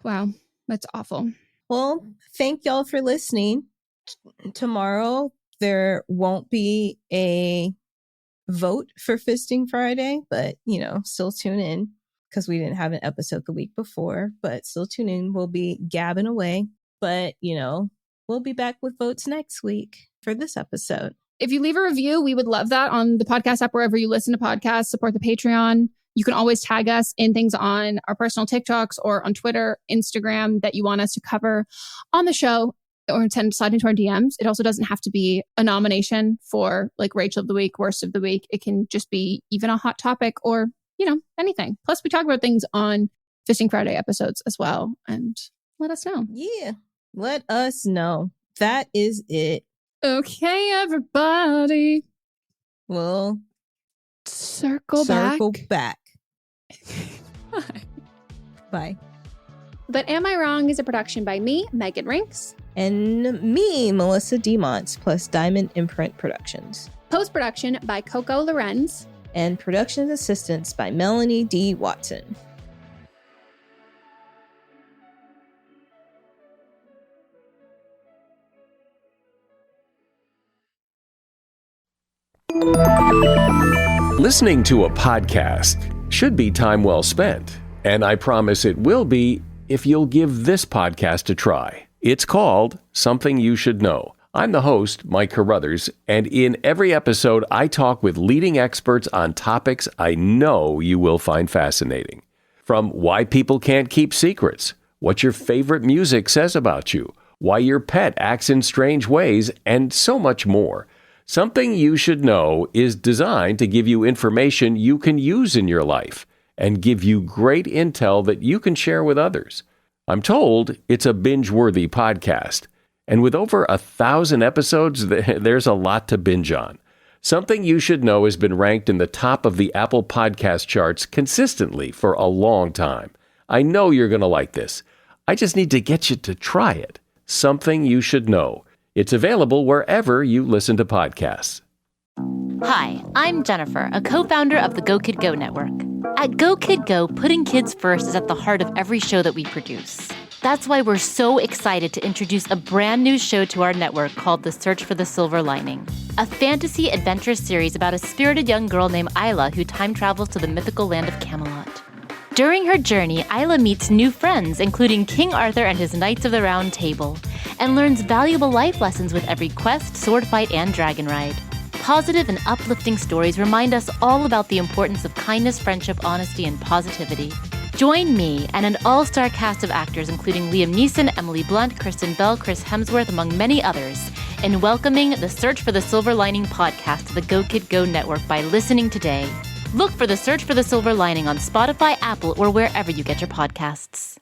Wow. That's awful. Well, thank y'all for listening. Tomorrow, there won't be a vote for Fisting Friday, but, still tune in. Because we didn't have an episode the week before, but still tune in. We'll be gabbing away, but we'll be back with votes next week for this episode. If you leave a review, we would love that on the podcast app, wherever you listen to podcasts, support the Patreon. You can always tag us in things on our personal TikToks or on Twitter, Instagram that you want us to cover on the show or slide into our DMs. It also doesn't have to be a nomination for like Rachel of the Week, Worst of the Week. It can just be even a hot topic or anything. Plus, we talk about things on Fisting Friday episodes as well. And let us know. Yeah, let us know. That is it. Okay, everybody. We'll circle back. Bye. Bye. But Am I Wrong is a production by me, Megan Rinks. And me, Melissa DeMonts, plus Diamond Imprint Productions. Post-production by Coco Lorenz. And production assistance by Melanie D. Watson. Listening to a podcast should be time well spent, and I promise it will be if you'll give this podcast a try. It's called Something You Should Know. I'm the host, Mike Carruthers, and in every episode, I talk with leading experts on topics I know you will find fascinating. From why people can't keep secrets, what your favorite music says about you, why your pet acts in strange ways, and so much more. Something You Should Know is designed to give you information you can use in your life and give you great intel that you can share with others. I'm told it's a binge-worthy podcast. And with over 1,000 episodes, there's a lot to binge on. Something You Should Know has been ranked in the top of the Apple Podcast charts consistently for a long time. I know you're going to like this. I just need to get you to try it. Something You Should Know. It's available wherever you listen to podcasts. Hi, I'm Jennifer, a co-founder of the Go Kid Go Network. At Go Kid Go, putting kids first is at the heart of every show that we produce. That's why we're so excited to introduce a brand new show to our network called The Search for the Silver Lining, a fantasy adventure series about a spirited young girl named Isla who time travels to the mythical land of Camelot. During her journey, Isla meets new friends, including King Arthur and his Knights of the Round Table, and learns valuable life lessons with every quest, sword fight, and dragon ride. Positive and uplifting stories remind us all about the importance of kindness, friendship, honesty, and positivity. Join me and an all-star cast of actors including Liam Neeson, Emily Blunt, Kristen Bell, Chris Hemsworth, among many others, in welcoming the Search for the Silver Lining podcast to the Go Kid Go Network by listening today. Look for the Search for the Silver Lining on Spotify, Apple, or wherever you get your podcasts.